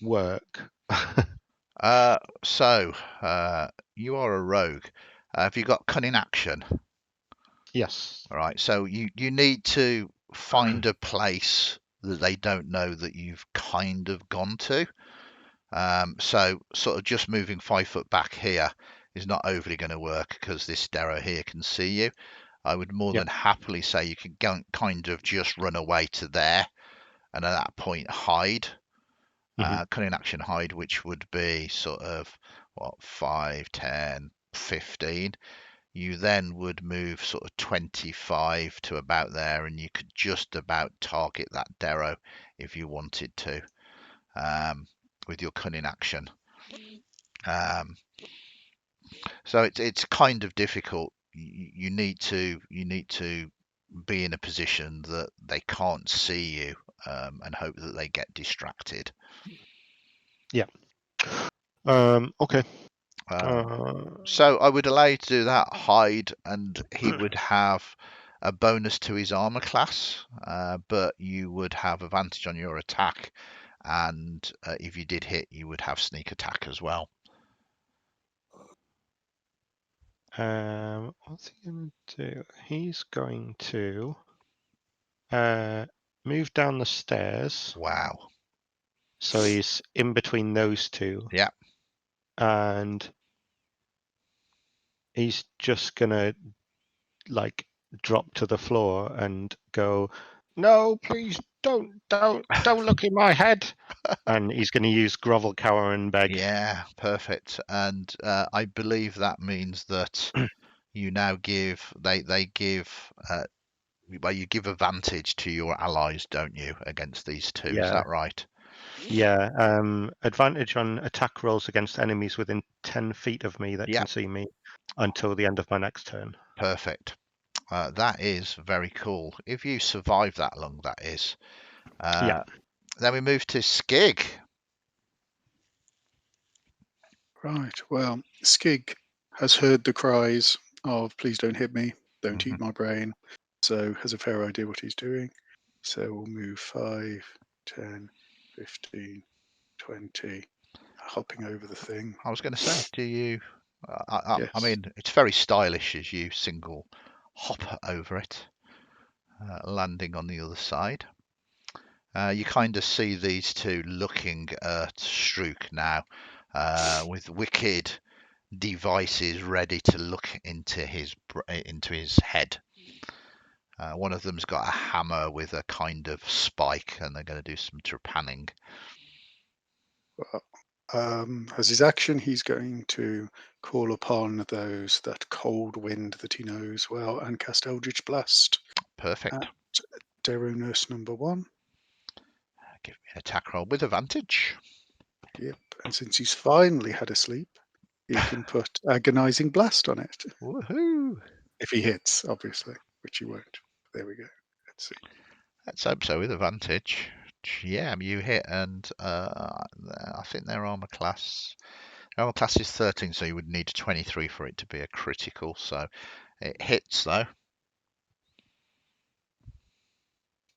work? So you are a rogue. Have you got cunning action? Yes. All right. So you need to find a place that they don't know that you've kind of gone to. So sort of just moving 5 foot back here is not overly going to work because this Darrow here can see you. I would more Yep. than happily say you can go, kind of just run away to there and at that point hide. Cunning action hide, which would be sort of what 5, 10, 15. You then would move sort of 25 to about there, and you could just about target that Darrow if you wanted to with your cunning action. So it's kind of difficult. You need to be in a position that they can't see you and hope that they get distracted. Yeah. Okay. So I would allow you to do that, hide, and he would have a bonus to his armor class, but you would have advantage on your attack, and if you did hit, you would have sneak attack as well. What's he going to do? He's going to move down the stairs. Wow. So he's in between those two. Yeah. And he's just gonna like drop to the floor and go, "No, please don't look in my head." And he's going to use grovel, cower, and beg. Yeah, perfect. And I believe that means that you now give they give well, you give advantage to your allies, don't you, against these two? Is Yeah. that right? Yeah. Advantage on attack rolls against enemies within 10 feet of me that Yeah. can see me until the end of my next turn. Perfect. That is very cool. If you survive that long, that is. Yeah. Then we move to Skig. Right. Well, Skig has heard the cries of "Please don't hit me, don't eat my brain," so has a fair idea what he's doing. So we'll move 5, 10, 15, 20, hopping over the thing. I was going to say, do you? I Yes. mean, it's very stylish as you single hop over it, landing on the other side. You kind of see these two looking at Strook now, with wicked devices ready to look into his head. One of them's got a hammer with a kind of spike, and they're going to do some trepanning. As his action, he's going to call upon those that cold wind that he knows well and cast Eldritch Blast Perfect. at Darrow Nurse number 1. Give me an attack roll with advantage. Yep. And since he's finally had a sleep, he can put Agonizing Blast on it. Woohoo! If he hits, obviously, which he won't. There we go. Let's see. Let's hope so with advantage. Yeah, you hit, and I think their armor class is 13, so you would need a 23 for it to be a critical. So it hits though.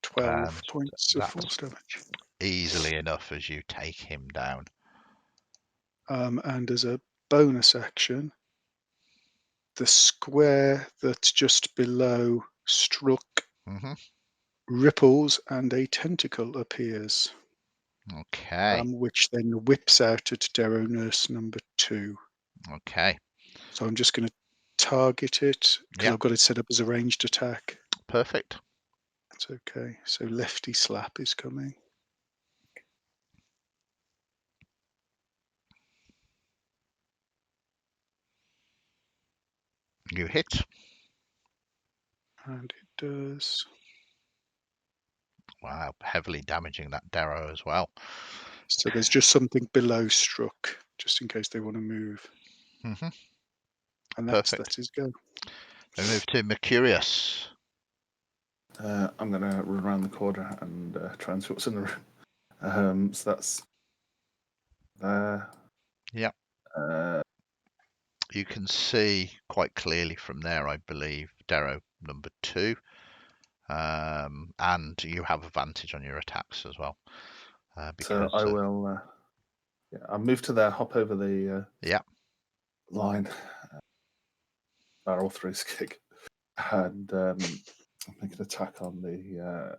12 points of that's force damage. easily enough as you take him down. And as a bonus action, the square that's just below Struck ripples and a tentacle appears. Okay. Which then whips out at Darrow Nurse number 2. Okay. So I'm just going to target it because I've got it set up as a ranged attack. Perfect. That's okay. So lefty slap is coming. You hit. And it does. Wow, heavily damaging that Darrow as well. So there's just something below Struck, just in case they want to move. And that's his go. We move to Mercurius. I'm going to run around the corner and try and see what's in the room. So that's there. Yep. You can see quite clearly from there, I believe, Darrow number 2. And you have advantage on your attacks as well. So I will. I'll move to there, hop over the line, barrel through Skig, and make an attack on the.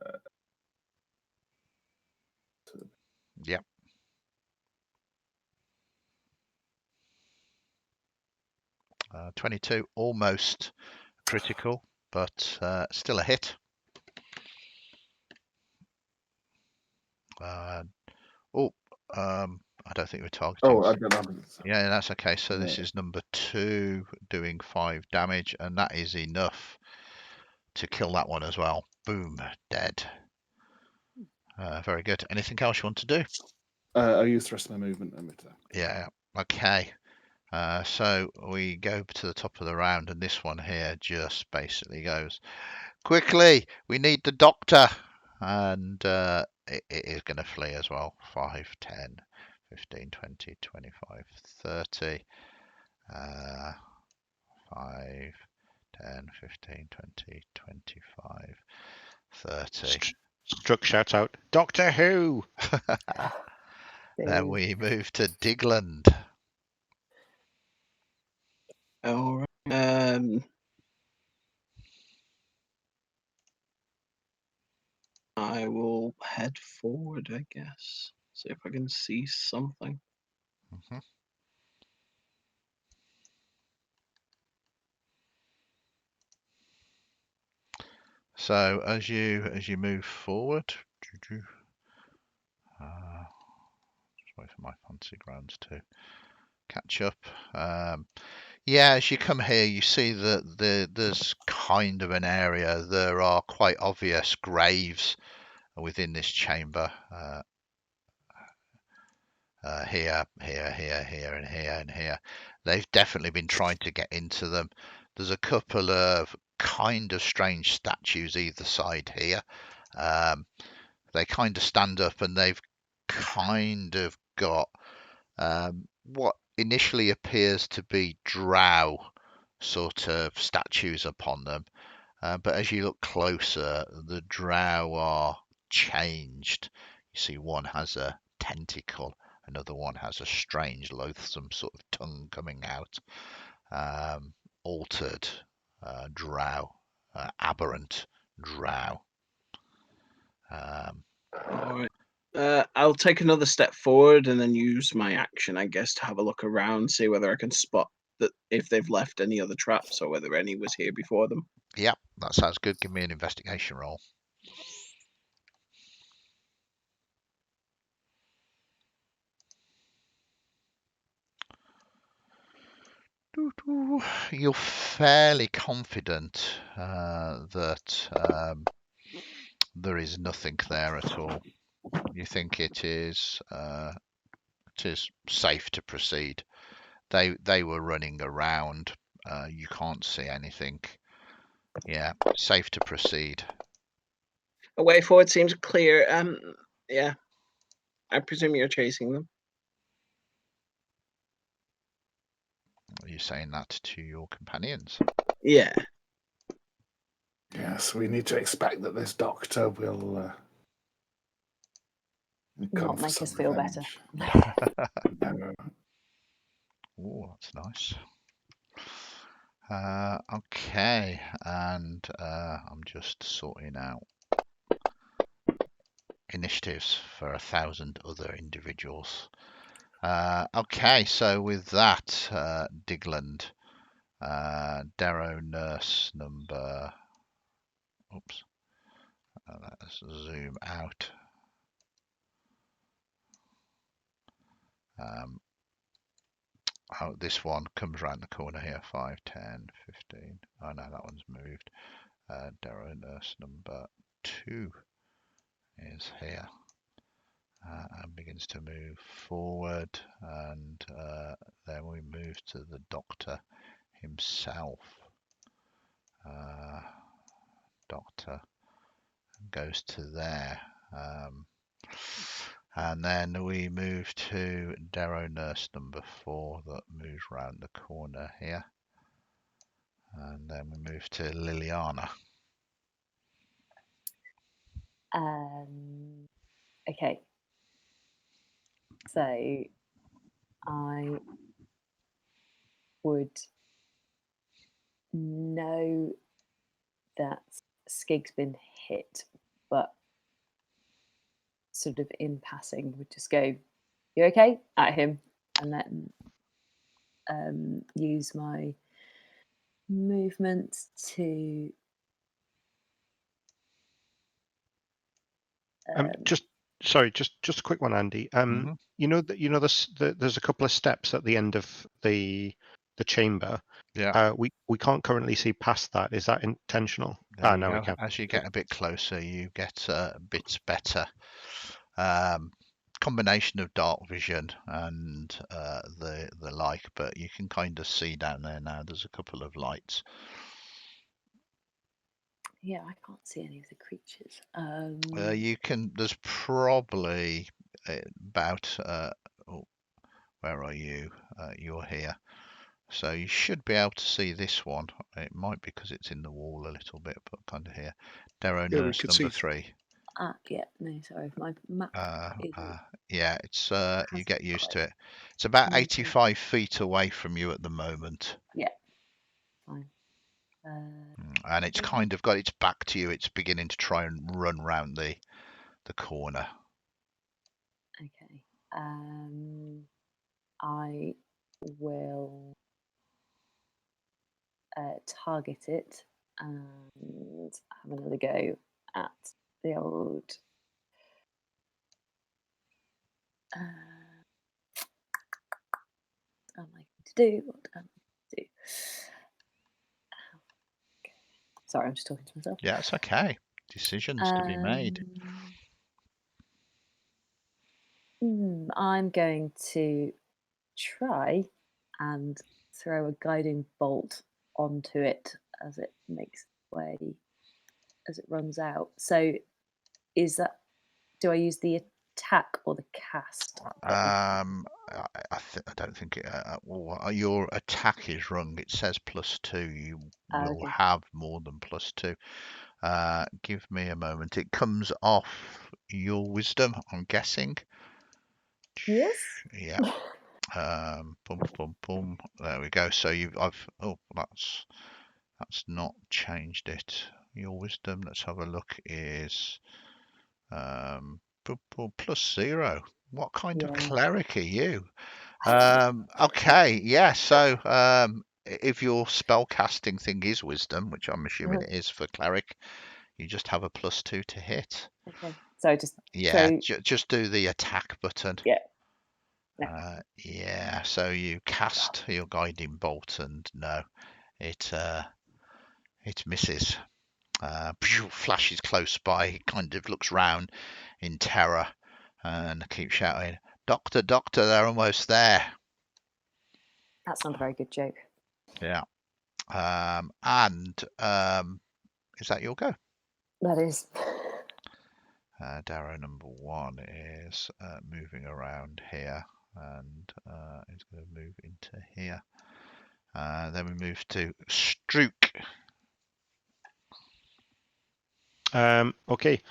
Yep. Uh, 22, almost critical, but still a hit. I don't think we're targeting. Oh, I don't know. Yeah, that's okay. So this is number 2 doing 5 damage, and that is enough to kill that one as well. Boom, dead. Very good. Anything else you want to do? I'll use the rest of my movement and move to there. Yeah, okay. So we go to the top of the round, and this one here just basically goes, quickly, we need the doctor. And it is going to flee as well. 5, 10, 15, 20, 25, 30. 5, 10, 15, 20, 25, 30. Struck shouts out, Doctor Who! Then we move to Digland. All right. I will head forward, I guess. See if I can see something. Mhm. So as you move forward, just wait for my fancy grounds to catch up. Yeah, as you come here, you see that there's kind of an area. There are quite obvious graves within this chamber. Here, here, here, here, and here, and here. They've definitely been trying to get into them. There's a couple of kind of strange statues either side here. They kind of stand up, and they've kind of got what initially appears to be drow sort of statues upon them. But as you look closer, the drow are changed. You see one has a tentacle, another one has a strange, loathsome sort of tongue coming out. Altered drow, aberrant drow. All right. I'll take another step forward and then use my action, I guess, to have a look around, see whether I can spot that if they've left any other traps or whether any was here before them. Yep, that sounds good. Give me an investigation roll. You're fairly confident that there is nothing there at all. You think it is safe to proceed. They were running around. You can't see anything. Yeah, safe to proceed. A way forward seems clear. Yeah. I presume you're chasing them. Are you saying that to your companions? Yeah. Yes, we need to expect that this doctor will come Not for make some us feel revenge. better. Oh, that's nice. Okay, and I'm just sorting out initiatives for 1,000 other individuals. Okay, so with that, Digland, Darrow Nurse number. Oops. Let's zoom out. This one comes around the corner here. 5, 10, 15. Oh no, that one's moved. Darrow Nurse number 2 is here. And begins to move forward, and then we move to the doctor himself. Doctor goes to there. And then we move to Darrow Nurse number 4 that moves round the corner here. And then we move to Liliana. Okay. So I would know that Skig's been hit, but sort of in passing would just go, "You okay?" at him, and then use my movement to just a quick one, Andy. You know that there's a couple of steps at the end of the chamber. Yeah. We can't currently see past that. Is that intentional? There you No, go. we can. As you get a bit closer, you get bits better. Combination of dark vision and the like, but you can kind of see down there now. There's a couple of lights. Yeah, I can't see any of the creatures. You can. There's probably about. Where are you? You're here. So you should be able to see this one. It might be because it's in the wall a little bit, but kind of here. Darrow Yeah, we Nurse could number see. 3. Yeah, no, sorry, my map isn't. Yeah, it's you hasn't get used quite to it. It's about moved. 85 feet away from you at the moment. Yeah, fine. And it's kind of got its back to you. It's beginning to try and run round the corner. Okay. I will target it and have another go at the old. What am I going to do? What am I going to do? Okay. Sorry, I'm just talking to myself. Yeah, it's okay. Decisions to be made. I'm going to try and throw a guiding bolt onto it as it makes way, as it runs out. So do I use the attack or the cast? I don't think your attack is wrong. It says +2. You will Okay. have more than +2. Give me a moment. It comes off your wisdom, I'm guessing. Yes. Yeah. Boom, boom, boom. There we go. So that's not changed it. Your wisdom, let's have a look, is +0. What kind of cleric are you? Okay, yeah. So if your spellcasting thing is wisdom, which I'm assuming it is for cleric, you just have a +2 to hit. Okay. So Just do the attack button. Yeah. Yeah. So you cast your guiding bolt, and no, it misses. Flashes close by. He kind of looks round in terror and keeps shouting, "Doctor, doctor, they're almost there." That's not a very good joke. Yeah. Is that your go? That is. Darrow number 1 is moving around here, and is going to move into here. Then we move to Strook. Okay.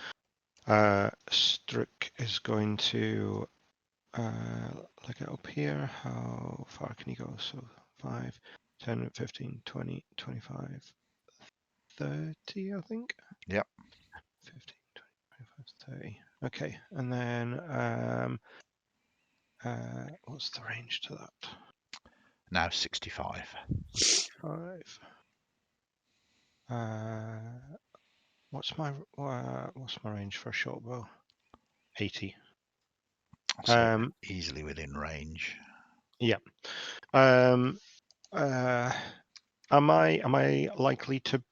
Strook is going to look it up here. How far can he go? So 5, 10, 15, 20, 25, 30, I think. Yep. 15, 20, 25, 30. Okay. And then what's the range to that? Now 65. 65. What's my range for a short bow? 80. So easily within range. Yeah. Am I likely to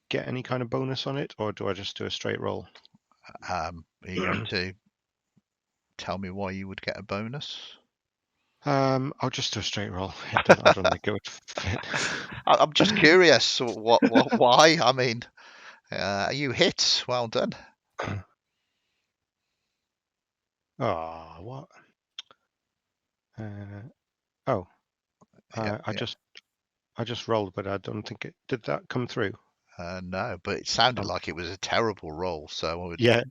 get any kind of bonus on it, or do I just do a straight roll? Are you going to tell me why you would get a bonus? I'll just do a straight roll. I don't think it would fit. I'm just curious. Why? I mean, you hit. Well done. Oh, what? Yep, I just rolled, but I don't think it did. That come through? no, but it sounded Um, like it was a terrible roll, so Yeah.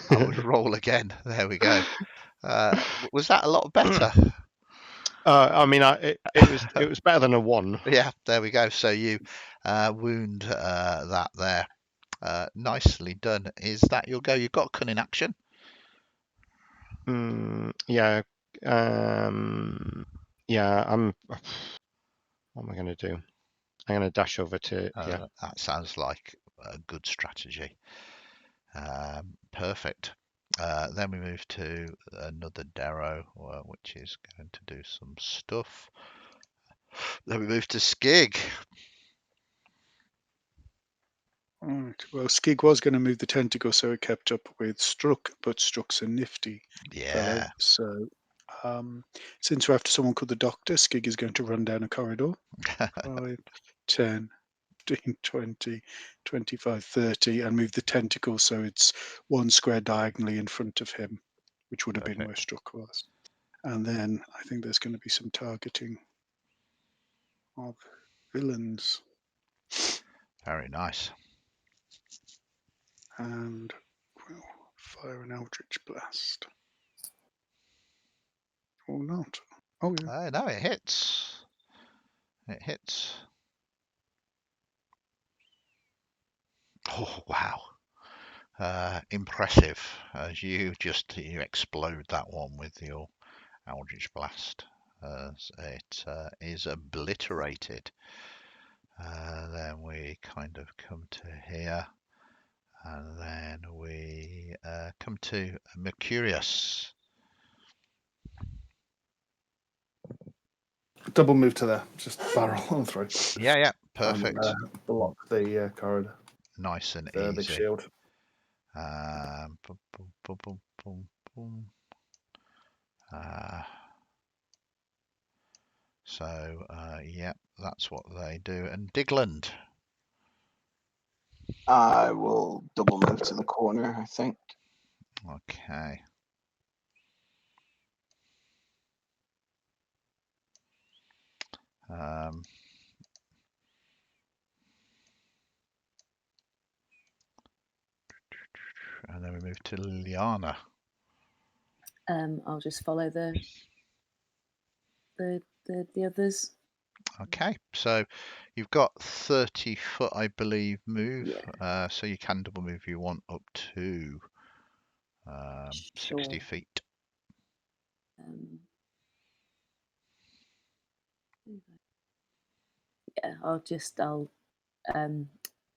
I would roll again. There we go. Was that a lot better? I mean, it was better than a 1. Yeah, there we go. So you wound that there. Nicely done. Is that your go? You've got cunning action. Yeah. Yeah. What am I going to do? I'm going to dash over to That sounds like a good strategy. Perfect. Then we move to another Darrow, which is going to do some stuff. Then we move to Skig. Right. Well, Skig was going to move the tentacle, so it kept up with Struck, but Struck's a nifty fellow. Yeah. So, since we're after someone called the Doctor, Skig is going to run down a corridor. 5, 10, 15, 20, 25, 30, and move the tentacle so it's one square diagonally in front of him, which would have been where Perfect. Struck was. And then I think there's going to be some targeting of villains. Very nice. And we'll fire an Eldritch Blast. Or not. Oh, yeah. No, it hits. It hits. Oh, wow. Impressive. As you explode that one with your Eldritch Blast. As it is obliterated. Then we kind of come to here. And then we come to Mercurius. Double move to there. Just barrel on through. Yeah, perfect. And block the corridor. Nice and The easy. big shield. Boom, boom, boom, boom, boom, boom. So, yeah, that's what they do. And Digland. I will double move to the corner, I think. Okay. And then we move to Liana. I'll just follow the others. Okay, so you've got 30 foot, I believe, move. Yeah. So you can double move if you want up to 60 Sure. feet. Yeah, I'll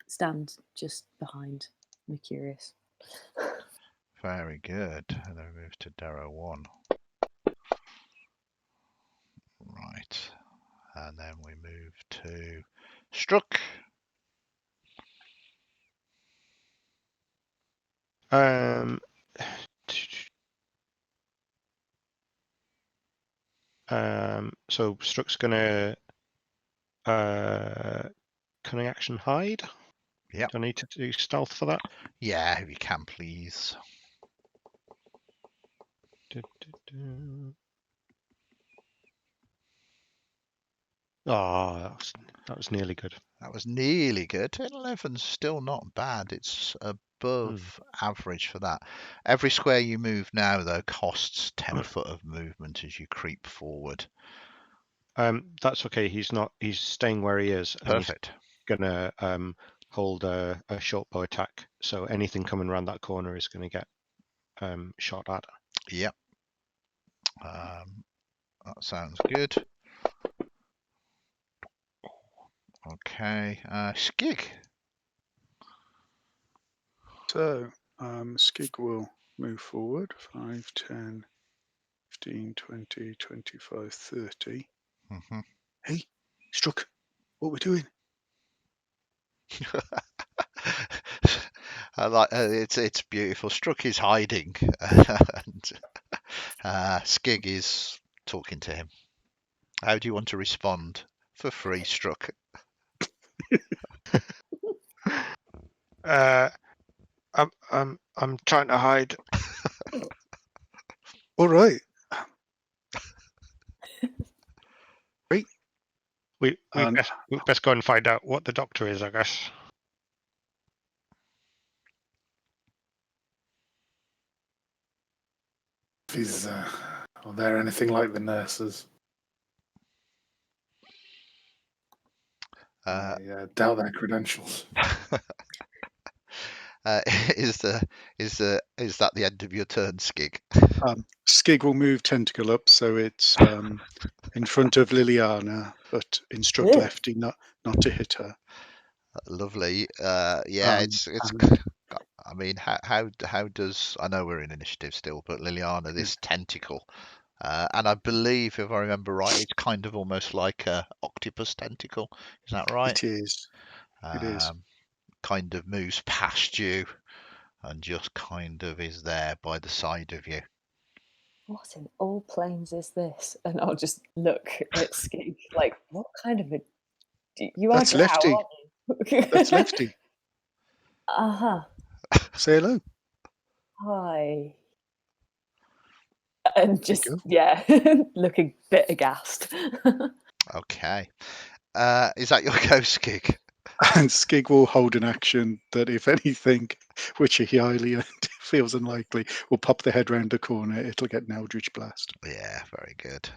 stand just behind Mercurius. Very good. And then we move to Darrow 1. Right. And then we move to Struck. So Struck's gonna cunning action hide. Yep. Do I need to do stealth for that? Yeah, if you can, please. Oh, that was nearly good. That was nearly good. 11's still not bad. It's above average for that. Every square you move now, though, costs 10 foot of movement as you creep forward. That's okay. He's staying where he is. Perfect. And he's gonna hold a short bow attack. So anything coming around that corner is gonna get shot at. Yep. That sounds good. Okay. Skig. So, Skig will move forward 5, 10, 15, 20, 25, 30. Mm-hmm. Hey, Struck, what we doing? I like it's beautiful. Struck is hiding, and Skig is talking to him. How do you want to respond for free, Struck? I'm trying to hide. All right. Great. We Um, best go and find out what the doctor is, I guess. If he's, are there anything like the nurses? I doubt their credentials. Is that the end of your turn, Skig? Skig will move tentacle up so it's in front of Liliana, but instruct Ugh. Lefty not to hit her. Lovely. Um, It's. and I mean, how does, I know we're in initiative still, but Liliana, this tentacle, and I believe, if I remember right, it's kind of almost like a octopus tentacle. Is that right? it is. It is. Kind of moves past you and just kind of is there by the side of you. What in all planes is this? And I'll just look at Skig like, what kind of a... You are That's drow, Lefty. aren't you? That's Lefty. Uh-huh. Say hello. Hi. And There just, you go. yeah, looking a bit aghast. Okay. Is that your go, Skig? And Skig will hold an action that, if anything, which he highly feels unlikely, will pop the head round the corner. It'll get an Eldritch Blast. Yeah, very good.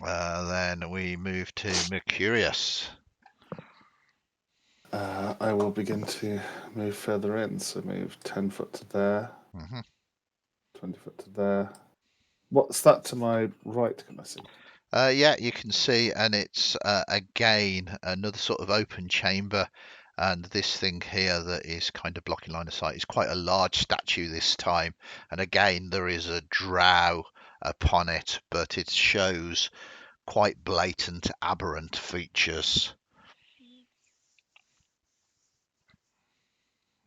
Then we move to Mercurius. I will begin to move further in. So move 10 foot to there, 20 foot to there. What's that to my right? Can I see? Yeah, you can see, and it's again another sort of open chamber, and this thing here that is kind of blocking line of sight is quite a large statue this time, and again there is a drow upon it, but it shows quite blatant aberrant features.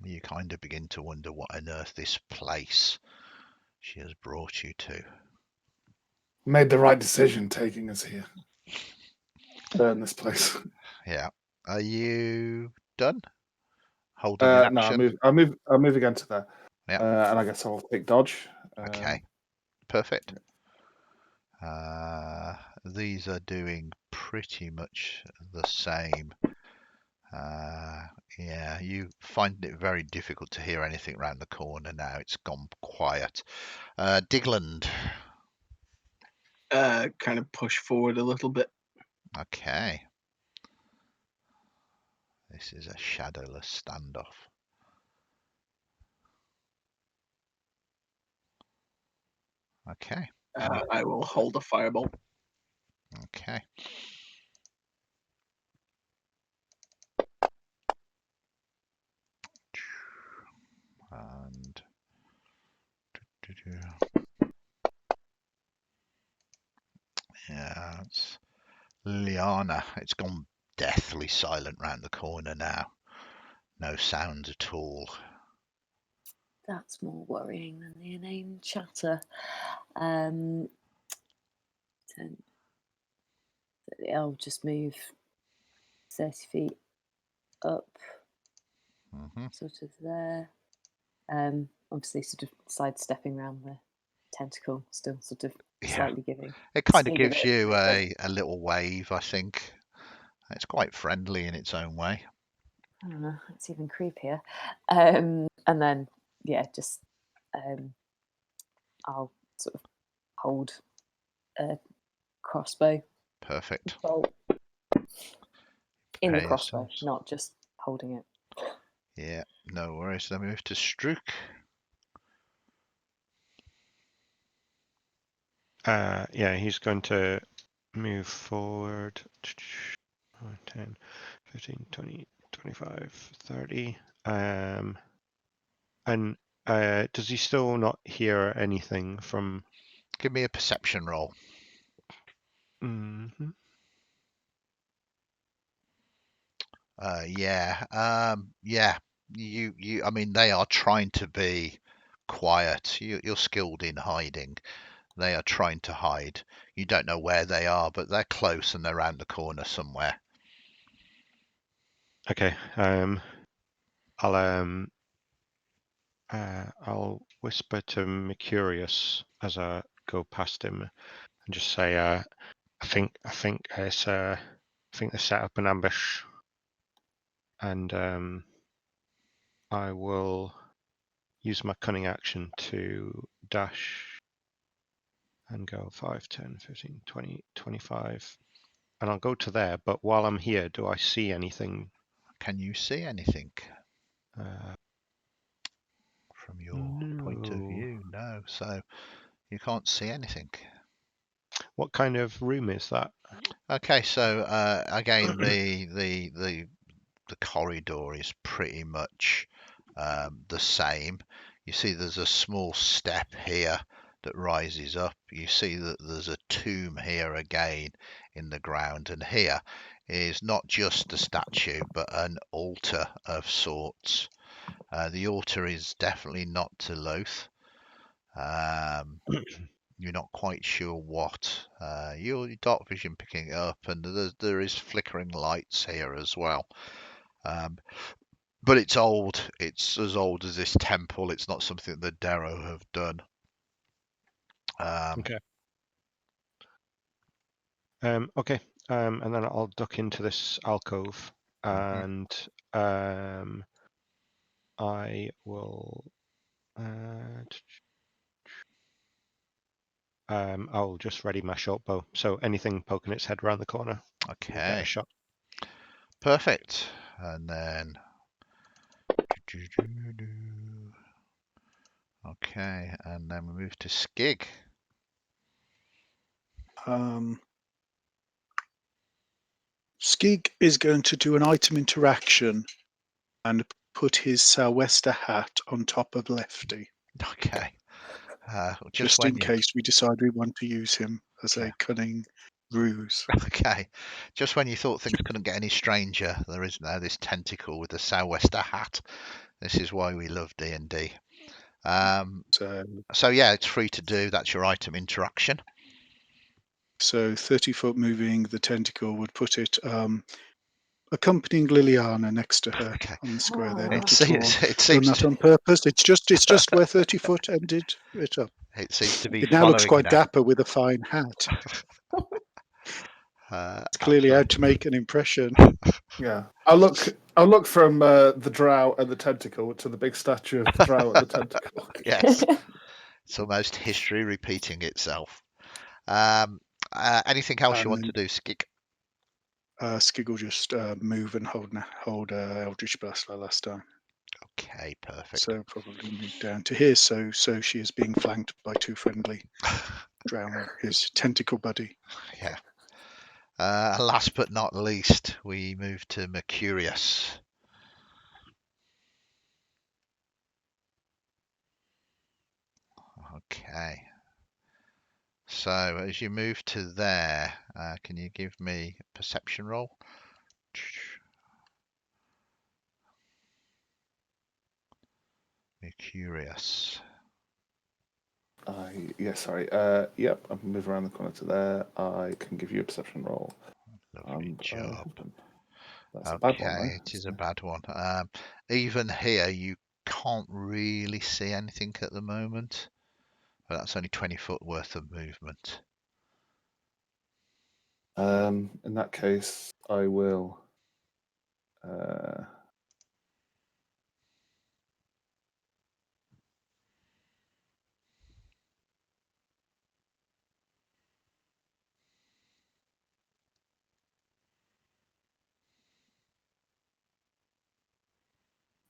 You kind of begin to wonder what on earth this place she has brought you to. Made the right decision taking us here. Burn this place. Yeah. Are you done? Holding an No, action? I'll move again to there. Yeah. And I guess I'll take dodge. Okay. Perfect. These are doing pretty much the same. Yeah, you find it very difficult to hear anything around the corner now. It's gone quiet. Digland. Kind of push forward a little bit. Okay. This is a shadowless standoff. Okay. I will hold a firebolt. Okay. And yeah, it's Liana. It's gone deathly silent round the corner now. No sounds at all. That's more worrying than the inane chatter. 10. I'll just move 30 feet up, sort of there. Obviously, sort of sidestepping around the tentacle, still sort of slightly giving. It kind of Skig a gives bit you of a little wave, I think. It's quite friendly in its own way. I don't know, it's even creepier. And then, yeah, just I'll sort of hold a crossbow. Perfect. Bolt in the Prepare crossbow, yourselves. not just holding it. Yeah, no worries. Then move to Strook. Yeah, he's going to move forward 10, 15, 20, 25, 30. And does he still not hear anything from... Give me a perception roll. Yeah. Yeah. You. I mean, they are trying to be quiet. You're skilled in hiding. They are trying to hide. You don't know where they are, but they're close and they're around the corner somewhere. Okay. I'll whisper to Mercurius as I go past him and just say, I think they set up an ambush, and I will use my cunning action to dash and go 5, 10, 15, 20, 25. And I'll go to there, but while I'm here, do I see anything? Can you see anything Uh, from your point of no. view? No, so you can't see anything. What kind of room is that? Okay, so again, the corridor is pretty much the same. You see there's a small step here that rises up. You see that there's a tomb here again in the ground, and here is not just a statue but an altar of sorts. The altar is definitely not to Loth. You're not quite sure what. Your dark vision picking it up, and there is flickering lights here as well. But it's old. It's as old as this temple. It's not something the Darrow have done. Okay. Okay. And then I'll duck into this alcove, and I will. I'll just ready my short bow. So anything poking its head around the corner, will get a Okay, shot. perfect. And then, okay, and then we move to Skig. Skig is going to do an item interaction and put his sou'wester hat on top of Lefty, Okay, just when in you case we decide we want to use him as Yeah. a cunning ruse. okay, just when you thought things couldn't get any stranger, there is now this tentacle with a sou'wester hat. This is why we love D&D. So yeah, it's free to do. That's your item interaction. So 30 foot moving the tentacle would put it accompanying Liliana next to her Okay. on the square there, Oh. not at all It done seems that on purpose. It's just where 30 foot ended it up. it seems to be It now looks following quite that. dapper with a fine hat. It's clearly Absolutely. out to make an impression. Yeah, I'll look from the drow and the tentacle to the big statue of the drow and the tentacle. Yes, it's almost history repeating itself. Anything else you want to And do, Skig? Skig will just move and hold Eldritch Blast like last time. Okay, perfect. So probably move down to here. So she is being flanked by two friendly drow, his tentacle buddy. Yeah. Last but not least, we move to Mercurius. Okay. So as you move to there, can you give me a perception roll? Mercurius. Sorry. Yep, I can move around the corner to there. I can give you a perception roll. Lovely job. That's a bad one, Okay, though. it is a bad one. Even here, you can't really see anything at the moment, but that's only 20 foot worth of movement. In that case, I will.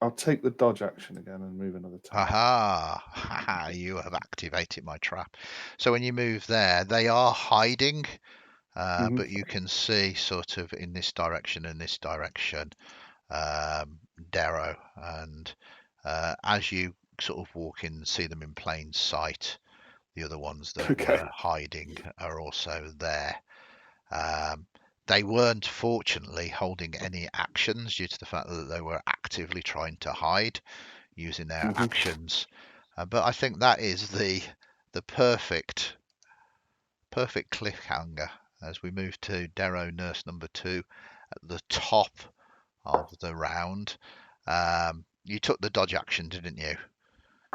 I'll take the dodge action again and move another 10. Aha! You have activated my trap. So when you move there, they are hiding, but you can see sort of in this direction and this direction, Darrow, and as you sort of walk in and see them in plain sight, the other ones that were hiding are also there. They weren't fortunately holding any actions due to the fact that they were actively trying to hide using their actions. But I think that is the perfect cliffhanger as we move to Darrow Nurse number 2 at the top of the round. You took the dodge action, didn't you?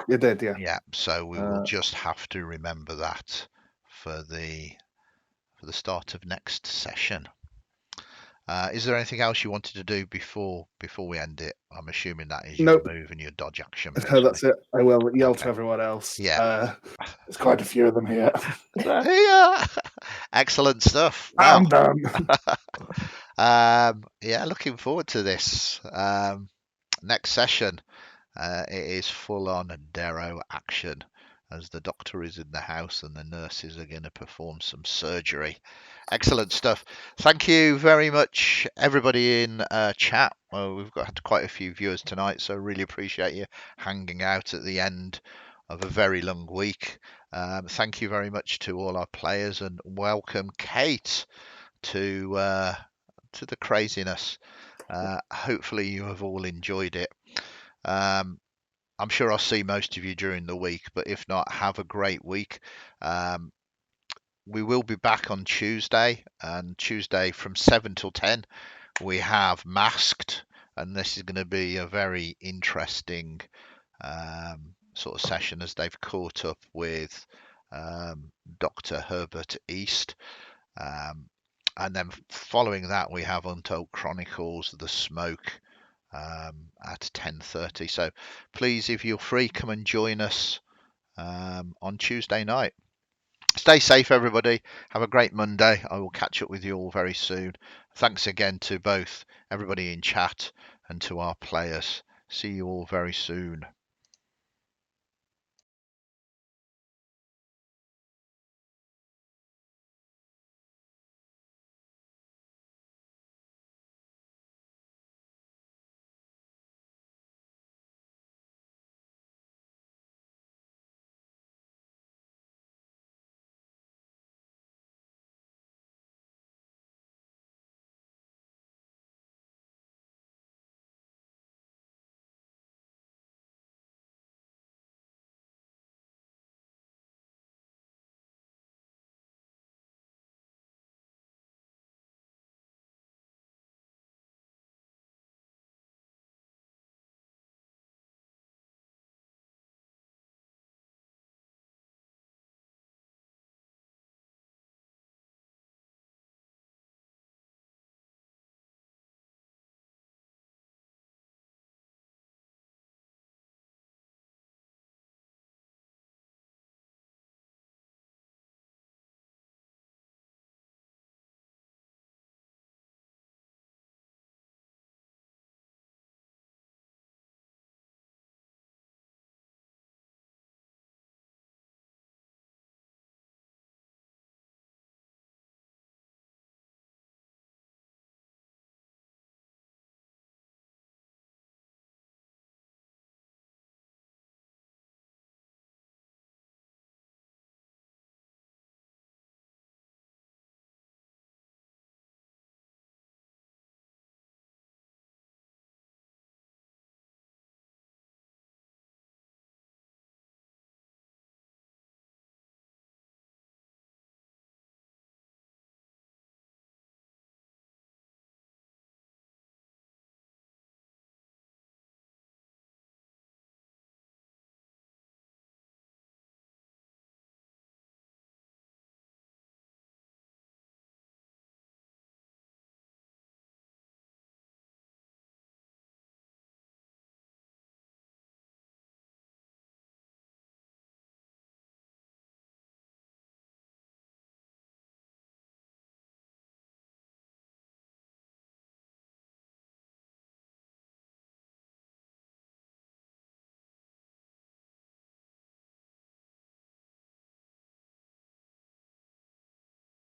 You did, yeah. Yeah. So we will just have to remember that for the start of next session. Is there anything else you wanted to do before we end it? I'm assuming that is your Nope. move and your dodge action. No, that's it. I will yell Okay. to everyone else. Yeah. There's quite a few of them here. Yeah. Excellent stuff. I'm Well, done. yeah, looking forward to this. Next session, it is full on Darrow action as the doctor is in the house and the nurses are going to perform some surgery. Excellent stuff. Thank you very much, everybody in chat. Well, we've had quite a few viewers tonight, so really appreciate you hanging out at the end of a very long week. Thank you very much to all our players, and welcome Kate to the craziness. Hopefully you have all enjoyed it. I'm sure I'll see most of you during the week, but if not, have a great week. We will be back on Tuesday, and Tuesday from 7 till 10 we have Masked, and this is going to be a very interesting sort of session as they've caught up with Dr. Herbert East. And then following that we have Untold Chronicles The Smoke at 10:30. So please, if you're free, come and join us on Tuesday night. Stay safe, everybody. Have a great Monday. I will catch up with you all very soon. Thanks again to both everybody in chat and to our players. See you all very soon.